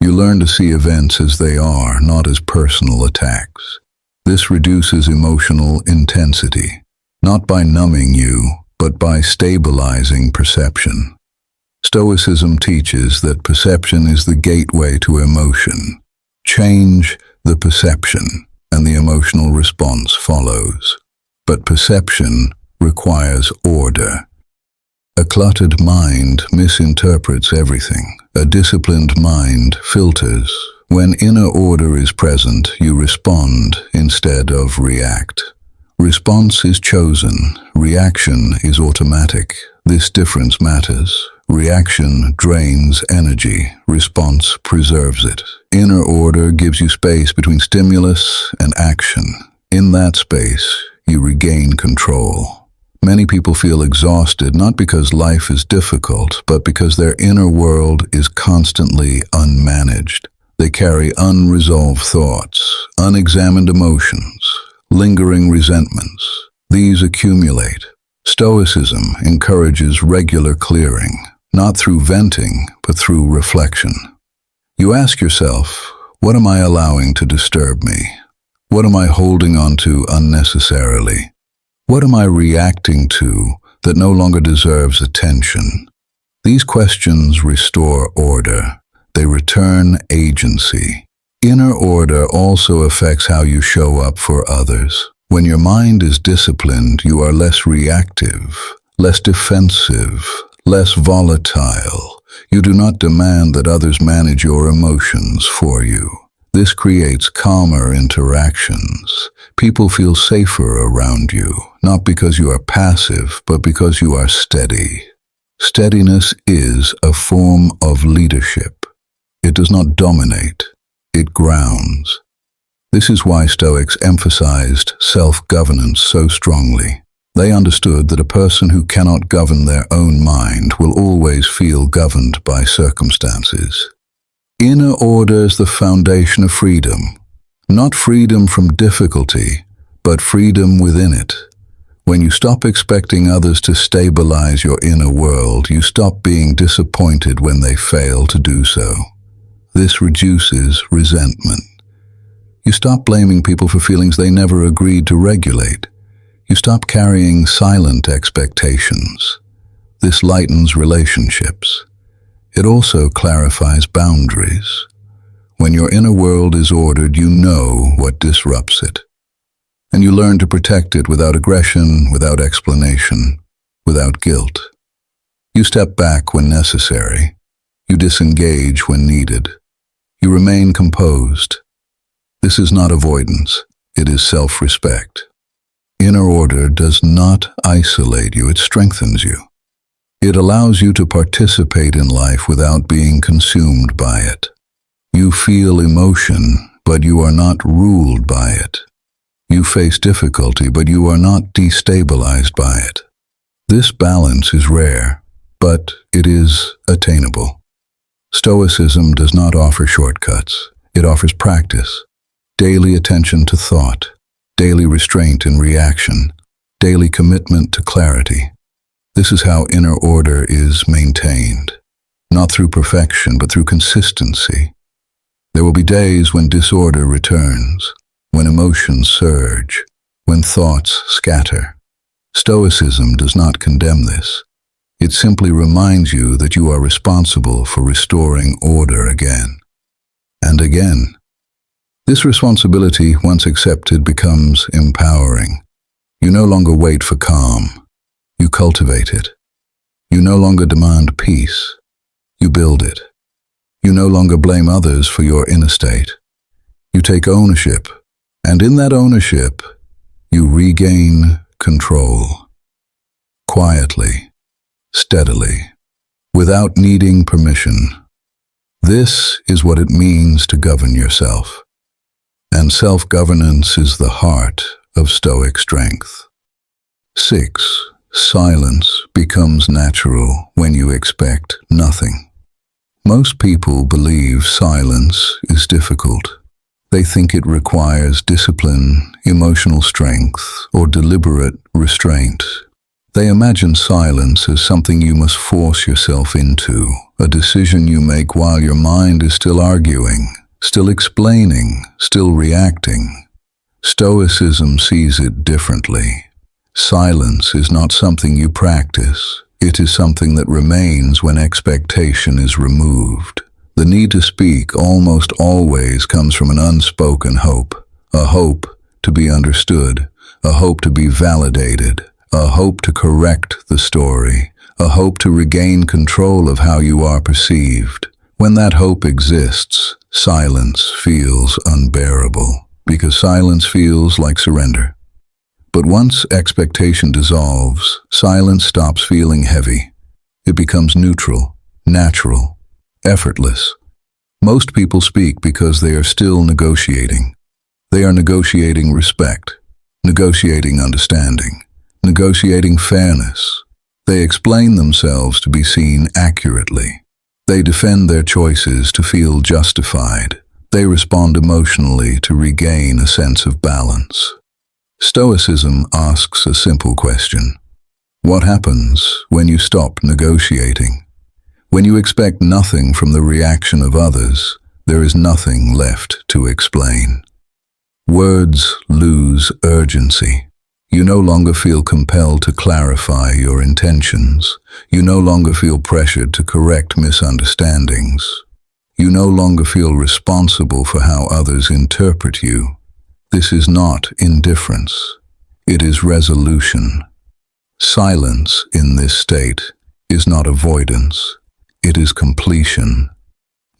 You learn to see events as they are, not as personal attacks. This reduces emotional intensity, not by numbing you, but by stabilizing perception. Stoicism teaches that perception is the gateway to emotion. Change the perception, and the emotional response follows. But perception requires order. A cluttered mind misinterprets everything. A disciplined mind filters. When inner order is present, you respond instead of react. Response is chosen. Reaction is automatic. This difference matters. Reaction drains energy. Response preserves it. Inner order gives you space between stimulus and action. In that space, you regain control. Many people feel exhausted not because life is difficult, but because their inner world is constantly unmanaged. They carry unresolved thoughts, unexamined emotions, lingering resentments. These accumulate. Stoicism encourages regular clearing, not through venting, but through reflection. You ask yourself, what am I allowing to disturb me? What am I holding on to unnecessarily? What am I reacting to that no longer deserves attention? These questions restore order. They return agency. Inner order also affects how you show up for others. When your mind is disciplined, you are less reactive, less defensive, less volatile. You do not demand that others manage your emotions for you. This creates calmer interactions. People feel safer around you, not because you are passive, but because you are steady. Steadiness is a form of leadership. It does not dominate, it grounds. This is why Stoics emphasized self-governance so strongly. They understood that a person who cannot govern their own mind will always feel governed by circumstances. Inner order is the foundation of freedom, not freedom from difficulty, but freedom within it. When you stop expecting others to stabilize your inner world, you stop being disappointed when they fail to do so. This reduces resentment. You stop blaming people for feelings they never agreed to regulate. You stop carrying silent expectations. This lightens relationships. It also clarifies boundaries. When your inner world is ordered, you know what disrupts it. And you learn to protect it without aggression, without explanation, without guilt. You step back when necessary. You disengage when needed. You remain composed. This is not avoidance. It is self-respect. Inner order does not isolate you, it strengthens you. It allows you to participate in life without being consumed by it. You feel emotion, but you are not ruled by it. You face difficulty, but you are not destabilized by it. This balance is rare, but it is attainable. Stoicism does not offer shortcuts. It offers practice, daily attention to thought, daily restraint in reaction, daily commitment to clarity. This is how inner order is maintained, not through perfection, but through consistency. There will be days when disorder returns, when emotions surge, when thoughts scatter. Stoicism does not condemn this. It simply reminds you that you are responsible for restoring order again and again. This responsibility, once accepted, becomes empowering. You no longer wait for calm. You cultivate it. You no longer demand peace. You build it. You no longer blame others for your inner state. You take ownership, and in that ownership, you regain control. Quietly, steadily, without needing permission. This is what it means to govern yourself. And self-governance is the heart of Stoic strength. 6. Silence becomes natural when you expect nothing. Most people believe silence is difficult. They think it requires discipline, emotional strength, or deliberate restraint. They imagine silence as something you must force yourself into, a decision you make while your mind is still arguing, still explaining, still reacting. Stoicism sees it differently. Silence is not something you practice. It is something that remains when expectation is removed. The need to speak almost always comes from an unspoken hope, a hope to be understood, a hope to be validated, a hope to correct the story, a hope to regain control of how you are perceived. When that hope exists, silence feels unbearable, because silence feels like surrender. But once expectation dissolves, silence stops feeling heavy. It becomes neutral, natural, effortless. Most people speak because they are still negotiating. They are negotiating respect, negotiating understanding, negotiating fairness. They explain themselves to be seen accurately. They defend their choices to feel justified. They respond emotionally to regain a sense of balance. Stoicism asks a simple question. What happens when you stop negotiating? When you expect nothing from the reaction of others, there is nothing left to explain. Words lose urgency. You no longer feel compelled to clarify your intentions. You no longer feel pressured to correct misunderstandings. You no longer feel responsible for how others interpret you. This is not indifference. It is resolution. Silence in this state is not avoidance. It is completion.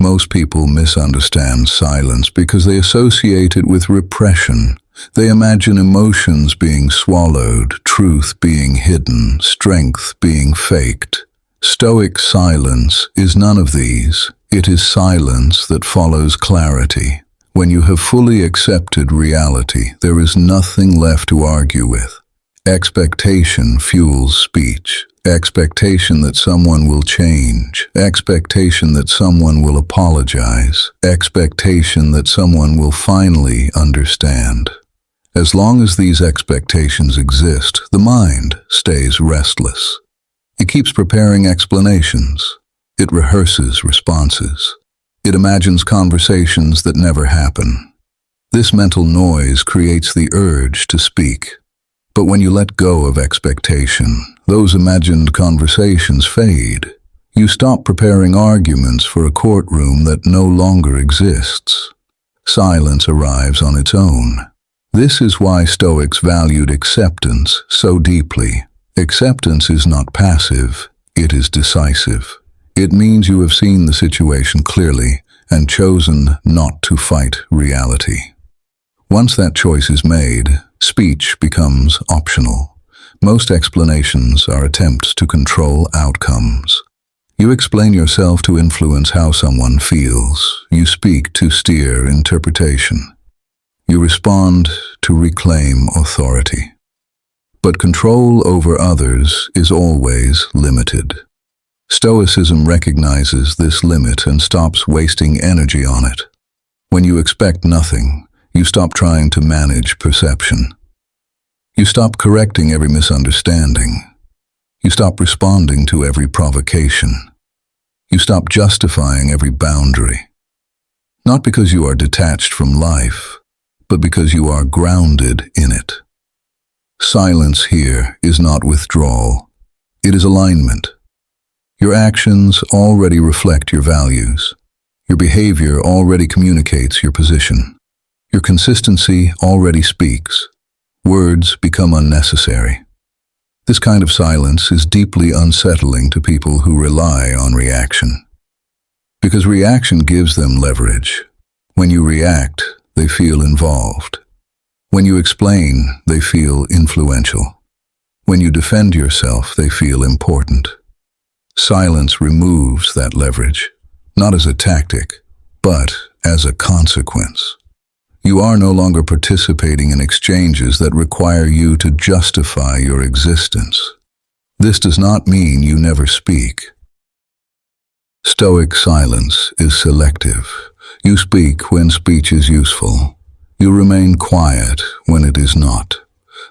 Most people misunderstand silence because they associate it with repression. They imagine emotions being swallowed, truth being hidden, strength being faked. Stoic silence is none of these. It is silence that follows clarity. When you have fully accepted reality, there is nothing left to argue with. Expectation fuels speech. Expectation that someone will change. Expectation that someone will apologize. Expectation that someone will finally understand. As long as these expectations exist, the mind stays restless. It keeps preparing explanations. It rehearses responses. It imagines conversations that never happen. This mental noise creates the urge to speak. But when you let go of expectation, those imagined conversations fade. You stop preparing arguments for a courtroom that no longer exists. Silence arrives on its own. This is why Stoics valued acceptance so deeply. Acceptance is not passive, it is decisive. It means you have seen the situation clearly and chosen not to fight reality. Once that choice is made, speech becomes optional. Most explanations are attempts to control outcomes. You explain yourself to influence how someone feels. You speak to steer interpretation. You respond to reclaim authority. But control over others is always limited. Stoicism recognizes this limit and stops wasting energy on it. When you expect nothing, you stop trying to manage perception. You stop correcting every misunderstanding. You stop responding to every provocation. You stop justifying every boundary. Not because you are detached from life, but because you are grounded in it. Silence here is not withdrawal. It is alignment. Your actions already reflect your values. Your behavior already communicates your position. Your consistency already speaks. Words become unnecessary. This kind of silence is deeply unsettling to people who rely on reaction. Because reaction gives them leverage. When you react, they feel involved. When you explain, they feel influential. When you defend yourself, they feel important. Silence removes that leverage, not as a tactic, but as a consequence. You are no longer participating in exchanges that require you to justify your existence. This does not mean you never speak. Stoic silence is selective. You speak when speech is useful. You remain quiet when it is not.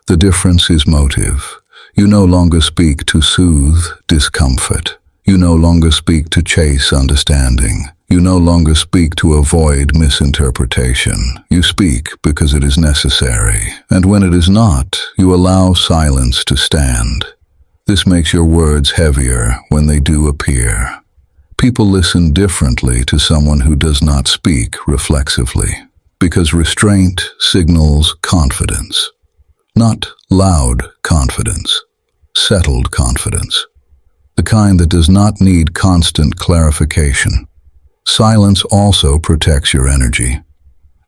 The difference is motive. You no longer speak to soothe discomfort. You no longer speak to chase understanding. You no longer speak to avoid misinterpretation. You speak because it is necessary. And when it is not, you allow silence to stand. This makes your words heavier when they do appear. People listen differently to someone who does not speak reflexively, because restraint signals confidence. Not loud confidence, settled confidence. The kind that does not need constant clarification. Silence also protects your energy.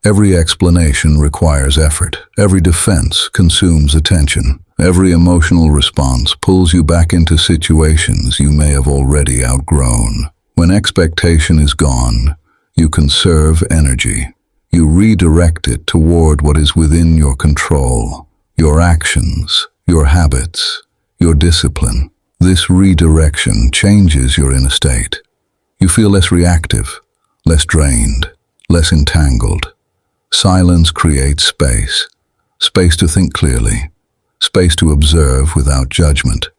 Every explanation requires effort. Every defense consumes attention. Every emotional response pulls you back into situations you may have already outgrown. When expectation is gone, you conserve energy. You redirect it toward what is within your control, your actions, your habits, your discipline. This redirection changes your inner state. You feel less reactive, less drained, less entangled. Silence creates space. Space to think clearly. Space to observe without judgment.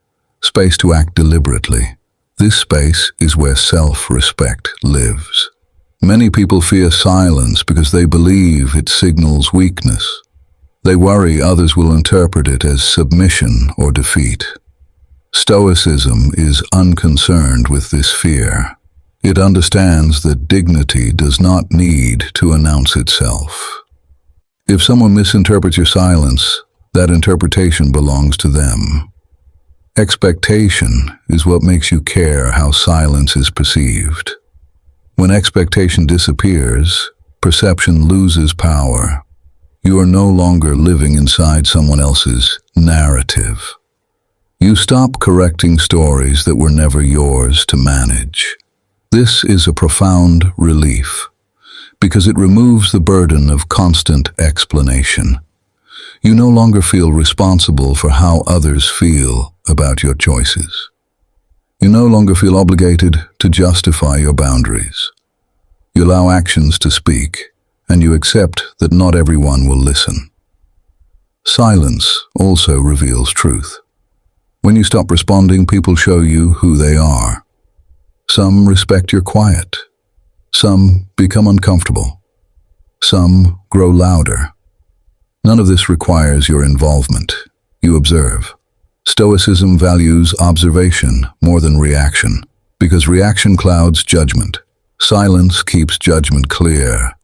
Space to act deliberately. This space is where self-respect lives. Many people fear silence because they believe it signals weakness. They worry others will interpret it as submission or defeat. Stoicism is unconcerned with this fear. It understands that dignity does not need to announce itself. If someone misinterprets your silence, that interpretation belongs to them. Expectation is what makes you care how silence is perceived. When expectation disappears, perception loses power. You are no longer living inside someone else's narrative. You stop correcting stories that were never yours to manage. This is a profound relief, because it removes the burden of constant explanation. You no longer feel responsible for how others feel about your choices. You no longer feel obligated to justify your boundaries. You allow actions to speak, and you accept that not everyone will listen. Silence also reveals truth. When you stop responding, people show you who they are. Some respect your quiet. Some become uncomfortable. Some grow louder. None of this requires your involvement. You observe. Stoicism values observation more than reaction, because reaction clouds judgment. Silence keeps judgment clear.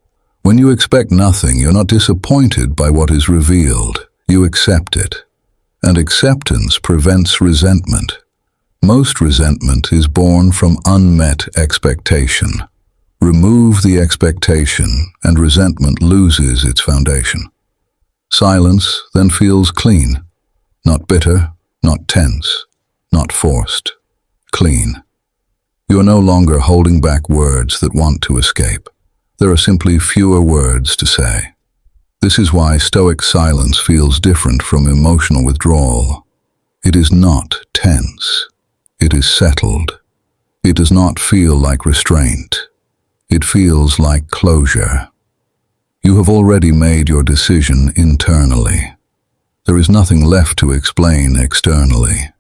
When you expect nothing, you're not disappointed by what is revealed. You accept it. And acceptance prevents resentment. Most resentment is born from unmet expectation. Remove the expectation, and resentment loses its foundation. Silence then feels clean, not bitter, not tense, not forced. Clean. You are no longer holding back words that want to escape. There are simply fewer words to say. This is why Stoic silence feels different from emotional withdrawal. It is not tense. It is settled. It does not feel like restraint. It feels like closure. You have already made your decision internally. There is nothing left to explain externally.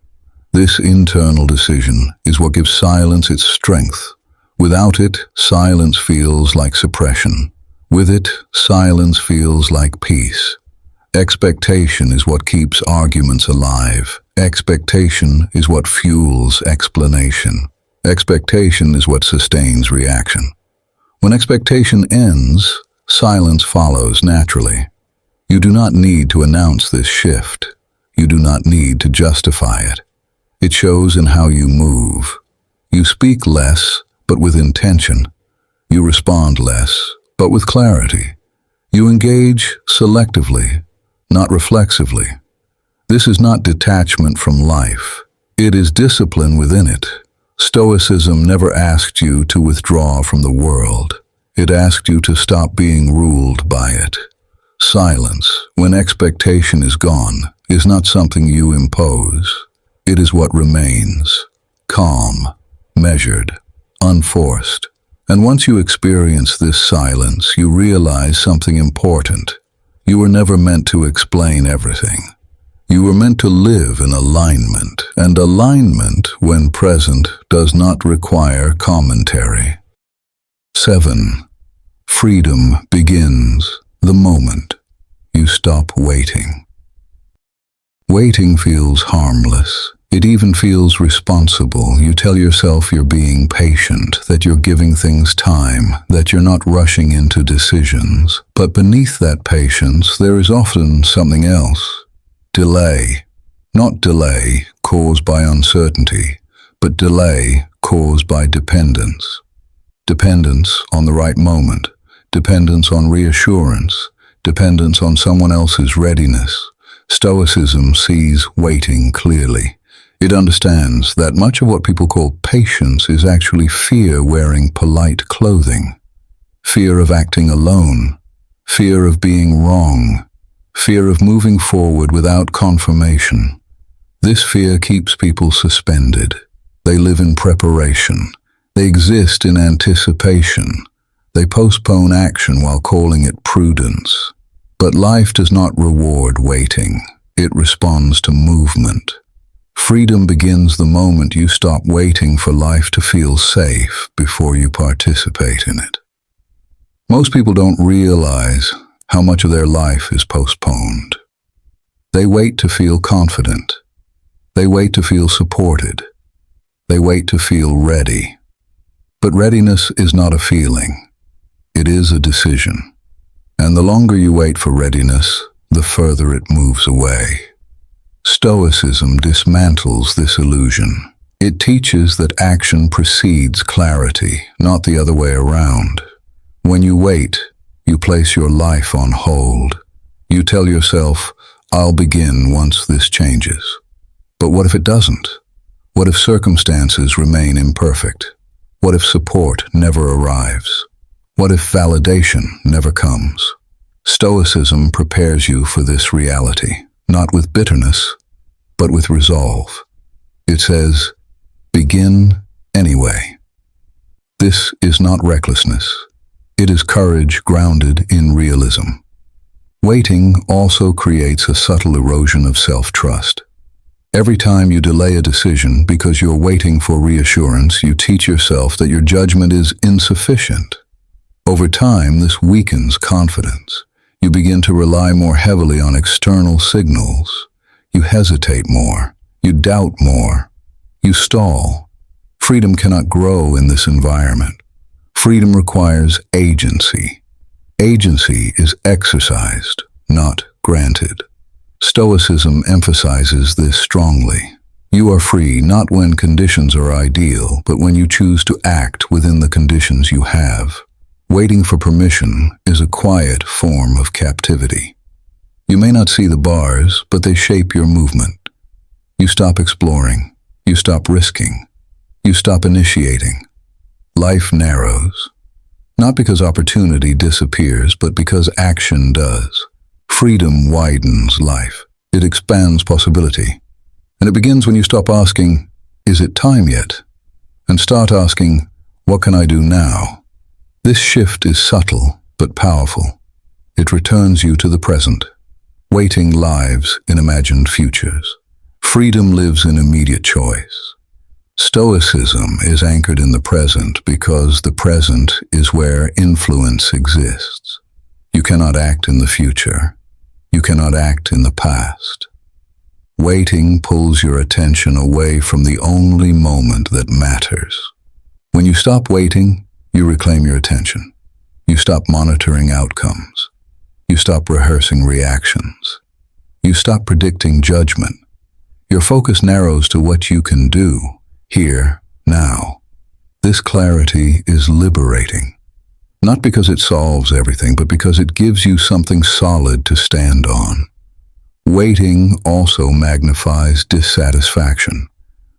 This internal decision is what gives silence its strength. Without it, silence feels like suppression. With it, silence feels like peace. Expectation is what keeps arguments alive. Expectation is what fuels explanation. Expectation is what sustains reaction. When expectation ends, silence follows naturally. You do not need to announce this shift. You do not need to justify it. It shows in how you move. You speak less, but with intention. You respond less, but with clarity. You engage selectively, not reflexively. This is not detachment from life. It is discipline within it. Stoicism never asked you to withdraw from the world. It asked you to stop being ruled by it. Silence, when expectation is gone, is not something you impose. It is what remains. Calm, measured, unforced. And once you experience this silence, you realize something important. You were never meant to explain everything. You were meant to live in alignment, and alignment, when present, does not require commentary. 7. Freedom begins the moment you stop waiting. Waiting feels harmless. It even feels responsible. You tell yourself you're being patient, that you're giving things time, that you're not rushing into decisions. But beneath that patience, there is often something else. Delay. Not delay caused by uncertainty, but delay caused by dependence. Dependence on the right moment, dependence on reassurance, dependence on someone else's readiness. Stoicism sees waiting clearly. It understands that much of what people call patience is actually fear wearing polite clothing. Fear of acting alone. Fear of being wrong. Fear of moving forward without confirmation. This fear keeps people suspended. They live in preparation. They exist in anticipation. They postpone action while calling it prudence. But life does not reward waiting. It responds to movement. Freedom begins the moment you stop waiting for life to feel safe before you participate in it. Most people don't realize how much of their life is postponed. They wait to feel confident. They wait to feel supported. They wait to feel ready. But readiness is not a feeling. It is a decision. And the longer you wait for readiness, the further it moves away. Stoicism dismantles this illusion. It teaches that action precedes clarity, not the other way around. When you wait, you place your life on hold. You tell yourself, I'll begin once this changes. But what if it doesn't? What if circumstances remain imperfect? What if support never arrives? What if validation never comes? Stoicism prepares you for this reality, not with bitterness, but with resolve. It says, begin anyway. This is not recklessness. It is courage grounded in realism. Waiting also creates a subtle erosion of self-trust. Every time you delay a decision because you're waiting for reassurance, you teach yourself that your judgment is insufficient. Over time, this weakens confidence. You begin to rely more heavily on external signals. You hesitate more. You doubt more. You stall. Freedom cannot grow in this environment. Freedom requires agency. Agency is exercised, not granted. Stoicism emphasizes this strongly. You are free not when conditions are ideal, but when you choose to act within the conditions you have. Waiting for permission is a quiet form of captivity. You may not see the bars, but they shape your movement. You stop exploring. You stop risking. You stop initiating. Life narrows. Not because opportunity disappears, but because action does. Freedom widens life. It expands possibility. And it begins when you stop asking, "Is it time yet?" and start asking, "What can I do now?" This shift is subtle but powerful. It returns you to the present. Waiting lives in imagined futures. Freedom lives in immediate choice. Stoicism is anchored in the present because the present is where influence exists. You cannot act in the future. You cannot act in the past. Waiting pulls your attention away from the only moment that matters. When you stop waiting, you reclaim your attention. You stop monitoring outcomes. You stop rehearsing reactions. You stop predicting judgment. Your focus narrows to what you can do, here, now. This clarity is liberating. Not because it solves everything, but because it gives you something solid to stand on. Waiting also magnifies dissatisfaction.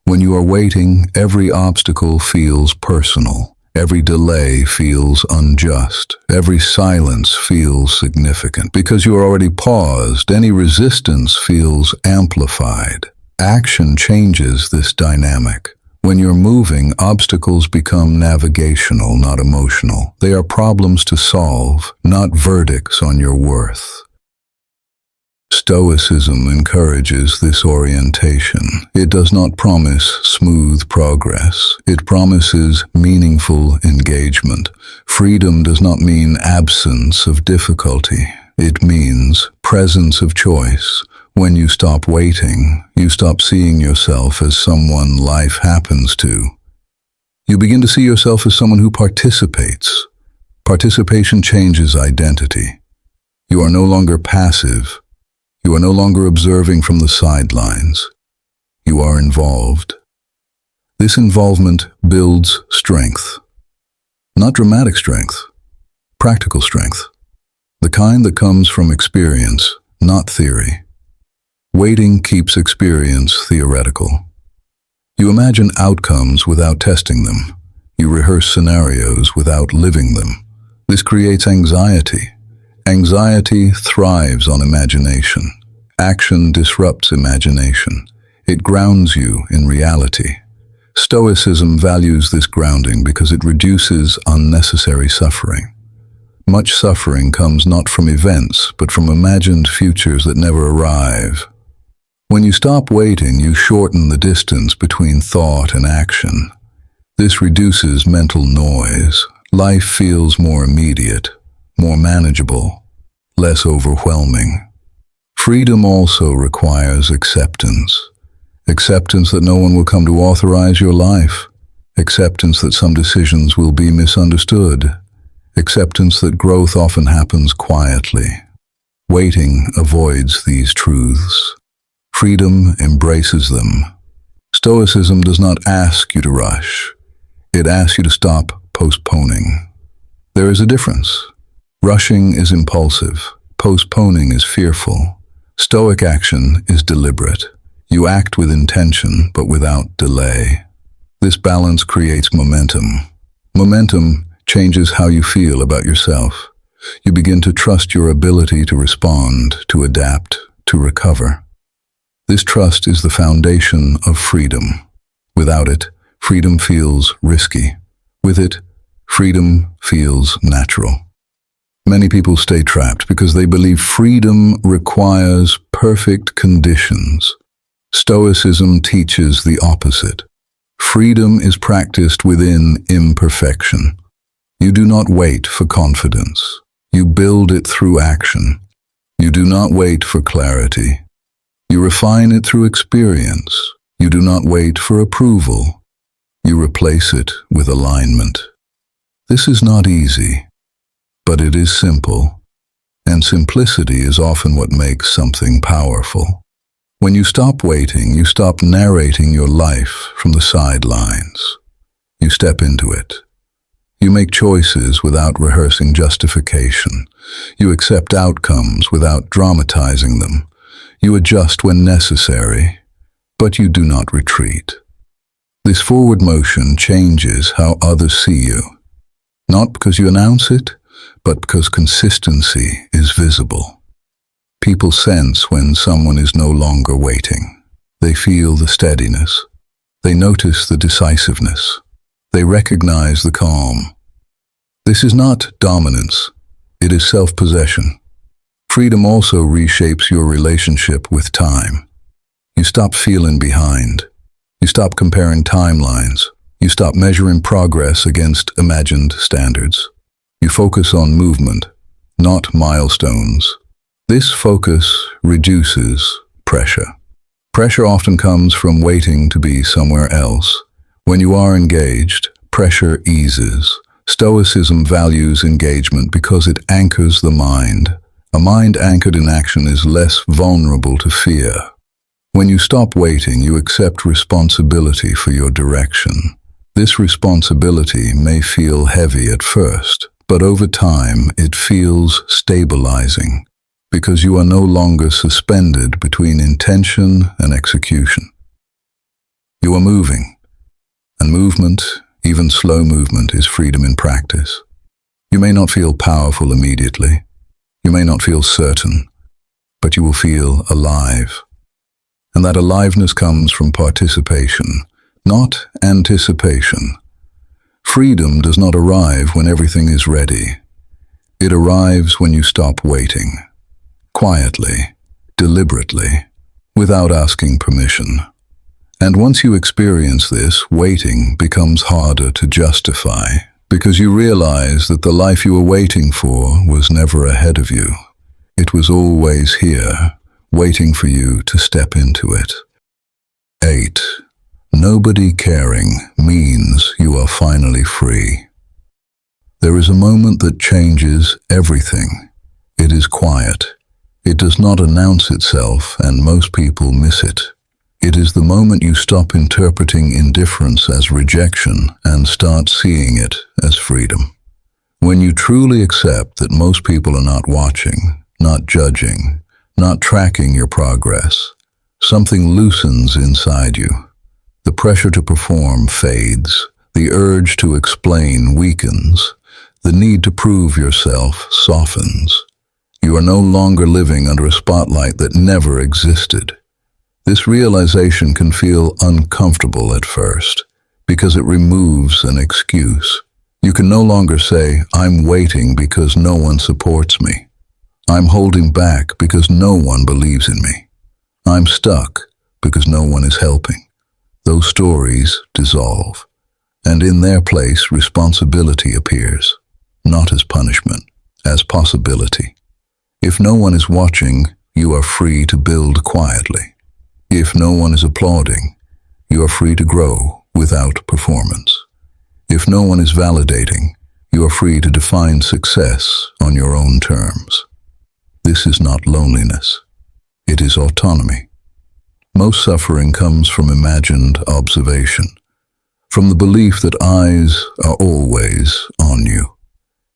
When you are waiting, every obstacle feels personal. Every delay feels unjust. Every silence feels significant. Because you are already paused, any resistance feels amplified. Action changes this dynamic. When you're moving, obstacles become navigational, not emotional. They are problems to solve, not verdicts on your worth. Stoicism encourages this orientation. It does not promise smooth progress. It promises meaningful engagement. Freedom does not mean absence of difficulty. It means presence of choice. When you stop waiting, you stop seeing yourself as someone life happens to. You begin to see yourself as someone who participates. Participation changes identity. You are no longer passive. You are no longer observing from the sidelines. You are involved. This involvement builds strength. Not dramatic strength, practical strength. The kind that comes from experience, not theory. Waiting keeps experience theoretical. You imagine outcomes without testing them. You rehearse scenarios without living them. This creates anxiety. Anxiety thrives on imagination. Action disrupts imagination. It grounds you in reality. Stoicism values this grounding because it reduces unnecessary suffering. Much suffering comes not from events, but from imagined futures that never arrive. When you stop waiting, you shorten the distance between thought and action. This reduces mental noise. Life feels more immediate, more manageable, less overwhelming. Freedom also requires acceptance. Acceptance that no one will come to authorize your life. Acceptance that some decisions will be misunderstood. Acceptance that growth often happens quietly. Waiting avoids these truths. Freedom embraces them. Stoicism does not ask you to rush. It asks you to stop postponing. There is a difference. Rushing is impulsive. Postponing is fearful. Stoic action is deliberate. You act with intention, but without delay. This balance creates momentum. Momentum changes how you feel about yourself. You begin to trust your ability to respond, to adapt, to recover. This trust is the foundation of freedom. Without it, freedom feels risky. With it, freedom feels natural. Many people stay trapped because they believe freedom requires perfect conditions. Stoicism teaches the opposite. Freedom is practiced within imperfection. You do not wait for confidence. You build it through action. You do not wait for clarity. You refine it through experience. You do not wait for approval. You replace it with alignment. This is not easy, but it is simple, and simplicity is often what makes something powerful. When you stop waiting, you stop narrating your life from the sidelines. You step into it. You make choices without rehearsing justification. You accept outcomes without dramatizing them. You adjust when necessary, but you do not retreat. This forward motion changes how others see you, not because you announce it, but because consistency is visible. People sense when someone is no longer waiting. They feel the steadiness. They notice the decisiveness. They recognize the calm. This is not dominance. It is self-possession. Freedom also reshapes your relationship with time. You stop feeling behind. You stop comparing timelines. You stop measuring progress against imagined standards. You focus on movement, not milestones. This focus reduces pressure. Pressure often comes from waiting to be somewhere else. When you are engaged, pressure eases. Stoicism values engagement because it anchors the mind. A mind anchored in action is less vulnerable to fear. When you stop waiting, you accept responsibility for your direction. This responsibility may feel heavy at first, but over time it feels stabilizing, because you are no longer suspended between intention and execution. You are moving, and movement, even slow movement, is freedom in practice. You may not feel powerful immediately. You may not feel certain, but you will feel alive. And that aliveness comes from participation, not anticipation. Freedom does not arrive when everything is ready. It arrives when you stop waiting, quietly, deliberately, without asking permission. And once you experience this, waiting becomes harder to justify, because you realize that the life you were waiting for was never ahead of you. It was always here, waiting for you to step into it. 8. Nobody caring means you are finally free. There is a moment that changes everything. It is quiet. It does not announce itself, and most people miss it. It is the moment you stop interpreting indifference as rejection and start seeing it as freedom. When you truly accept that most people are not watching, not judging, not tracking your progress, something loosens inside you. The pressure to perform fades. The urge to explain weakens. The need to prove yourself softens. You are no longer living under a spotlight that never existed. This realization can feel uncomfortable at first, because it removes an excuse. You can no longer say, "I'm waiting because no one supports me. I'm holding back because no one believes in me. I'm stuck because no one is helping." Those stories dissolve, and in their place responsibility appears, not as punishment, as possibility. If no one is watching, you are free to build quietly. If no one is applauding, you are free to grow without performance. If no one is validating, you are free to define success on your own terms. This is not loneliness. It is autonomy. Most suffering comes from imagined observation, from the belief that eyes are always on you,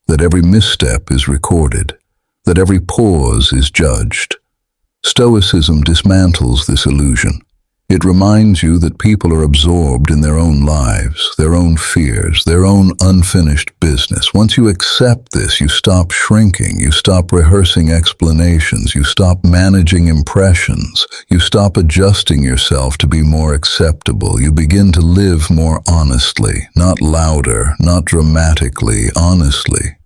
that every misstep is recorded, that every pause is judged. Stoicism dismantles this illusion. It reminds you that people are absorbed in their own lives, their own fears, their own unfinished business. Once you accept this, you stop shrinking, you stop rehearsing explanations, you stop managing impressions, you stop adjusting yourself to be more acceptable. You begin to live more honestly, not louder, not dramatically, honestly.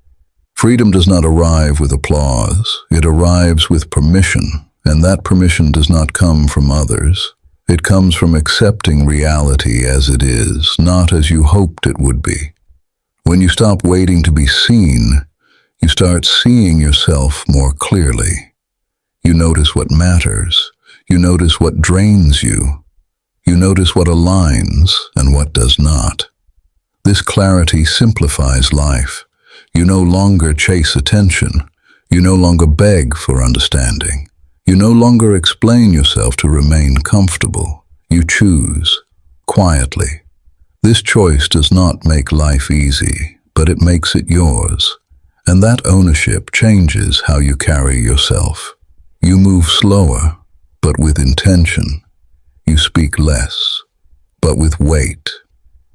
Freedom does not arrive with applause. It arrives with permission, and that permission does not come from others. It comes from accepting reality as it is, not as you hoped it would be. When you stop waiting to be seen, you start seeing yourself more clearly. You notice what matters. You notice what drains you. You notice what aligns and what does not. This clarity simplifies life. You no longer chase attention. You no longer beg for understanding. You no longer explain yourself to remain comfortable. You choose, quietly. This choice does not make life easy, but it makes it yours. And that ownership changes how you carry yourself. You move slower, but with intention. You speak less, but with weight.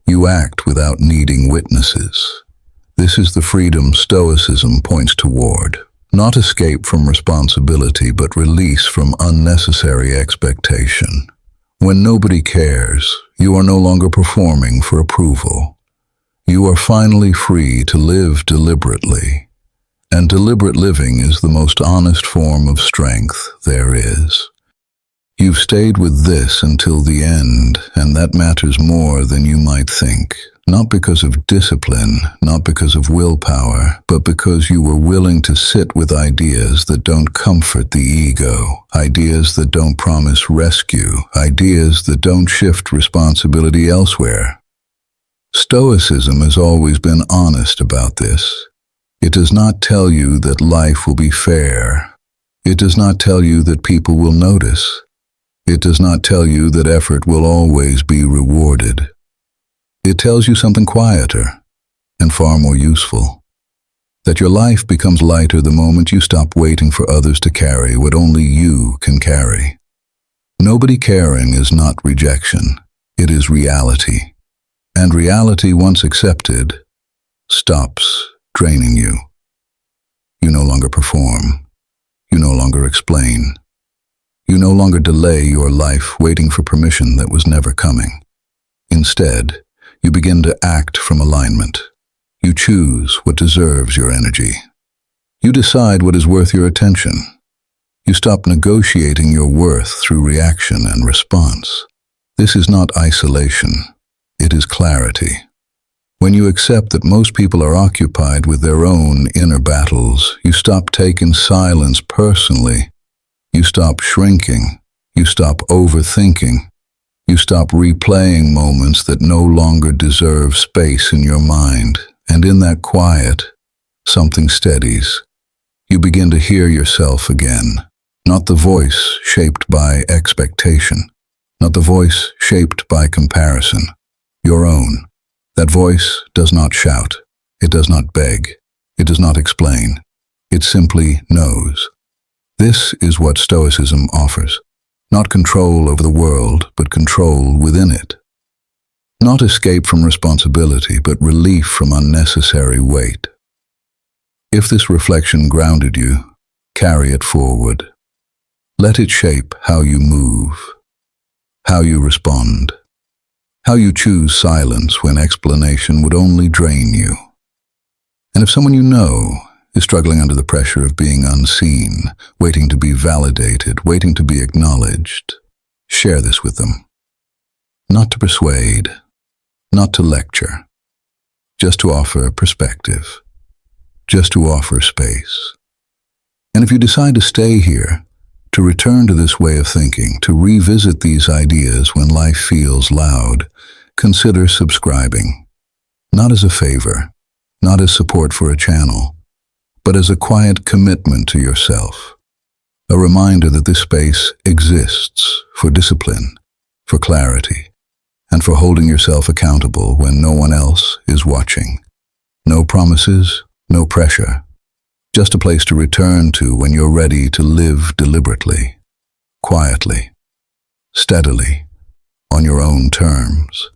You act without needing witnesses. This is the freedom Stoicism points toward. Not escape from responsibility, but release from unnecessary expectation. When nobody cares, you are no longer performing for approval. You are finally free to live deliberately. And deliberate living is the most honest form of strength there is. You've stayed with this until the end, and that matters more than you might think. Not because of discipline, not because of willpower, but because you were willing to sit with ideas that don't comfort the ego, ideas that don't promise rescue, ideas that don't shift responsibility elsewhere. Stoicism has always been honest about this. It does not tell you that life will be fair. It does not tell you that people will notice. It does not tell you that effort will always be rewarded. It tells you something quieter and far more useful. That your life becomes lighter the moment you stop waiting for others to carry what only you can carry. Nobody caring is not rejection. It is reality. And reality, once accepted, stops draining you. You no longer perform. You no longer explain. You no longer delay your life waiting for permission that was never coming. Instead, you begin to act from alignment. You choose what deserves your energy. You decide what is worth your attention. You stop negotiating your worth through reaction and response. This is not isolation. It is clarity. When you accept that most people are occupied with their own inner battles, you stop taking silence personally. You stop shrinking. You stop overthinking. You stop replaying moments that no longer deserve space in your mind. And in that quiet, something steadies. You begin to hear yourself again. Not the voice shaped by expectation. Not the voice shaped by comparison. Your own. That voice does not shout. It does not beg. It does not explain. It simply knows. This is what Stoicism offers. Not control over the world, but control within it. Not escape from responsibility, but relief from unnecessary weight. If this reflection grounded you, carry it forward. Let it shape how you move, how you respond, how you choose silence when explanation would only drain you. And if someone you know is struggling under the pressure of being unseen, waiting to be validated, waiting to be acknowledged, share this with them. Not to persuade, not to lecture, just to offer perspective, just to offer space. And if you decide to stay here, to return to this way of thinking, to revisit these ideas when life feels loud, consider subscribing. Not as a favor, not as support for a channel, but as a quiet commitment to yourself. A reminder that this space exists for discipline, for clarity, and for holding yourself accountable when no one else is watching. No promises, no pressure. Just a place to return to when you're ready to live deliberately, quietly, steadily, on your own terms.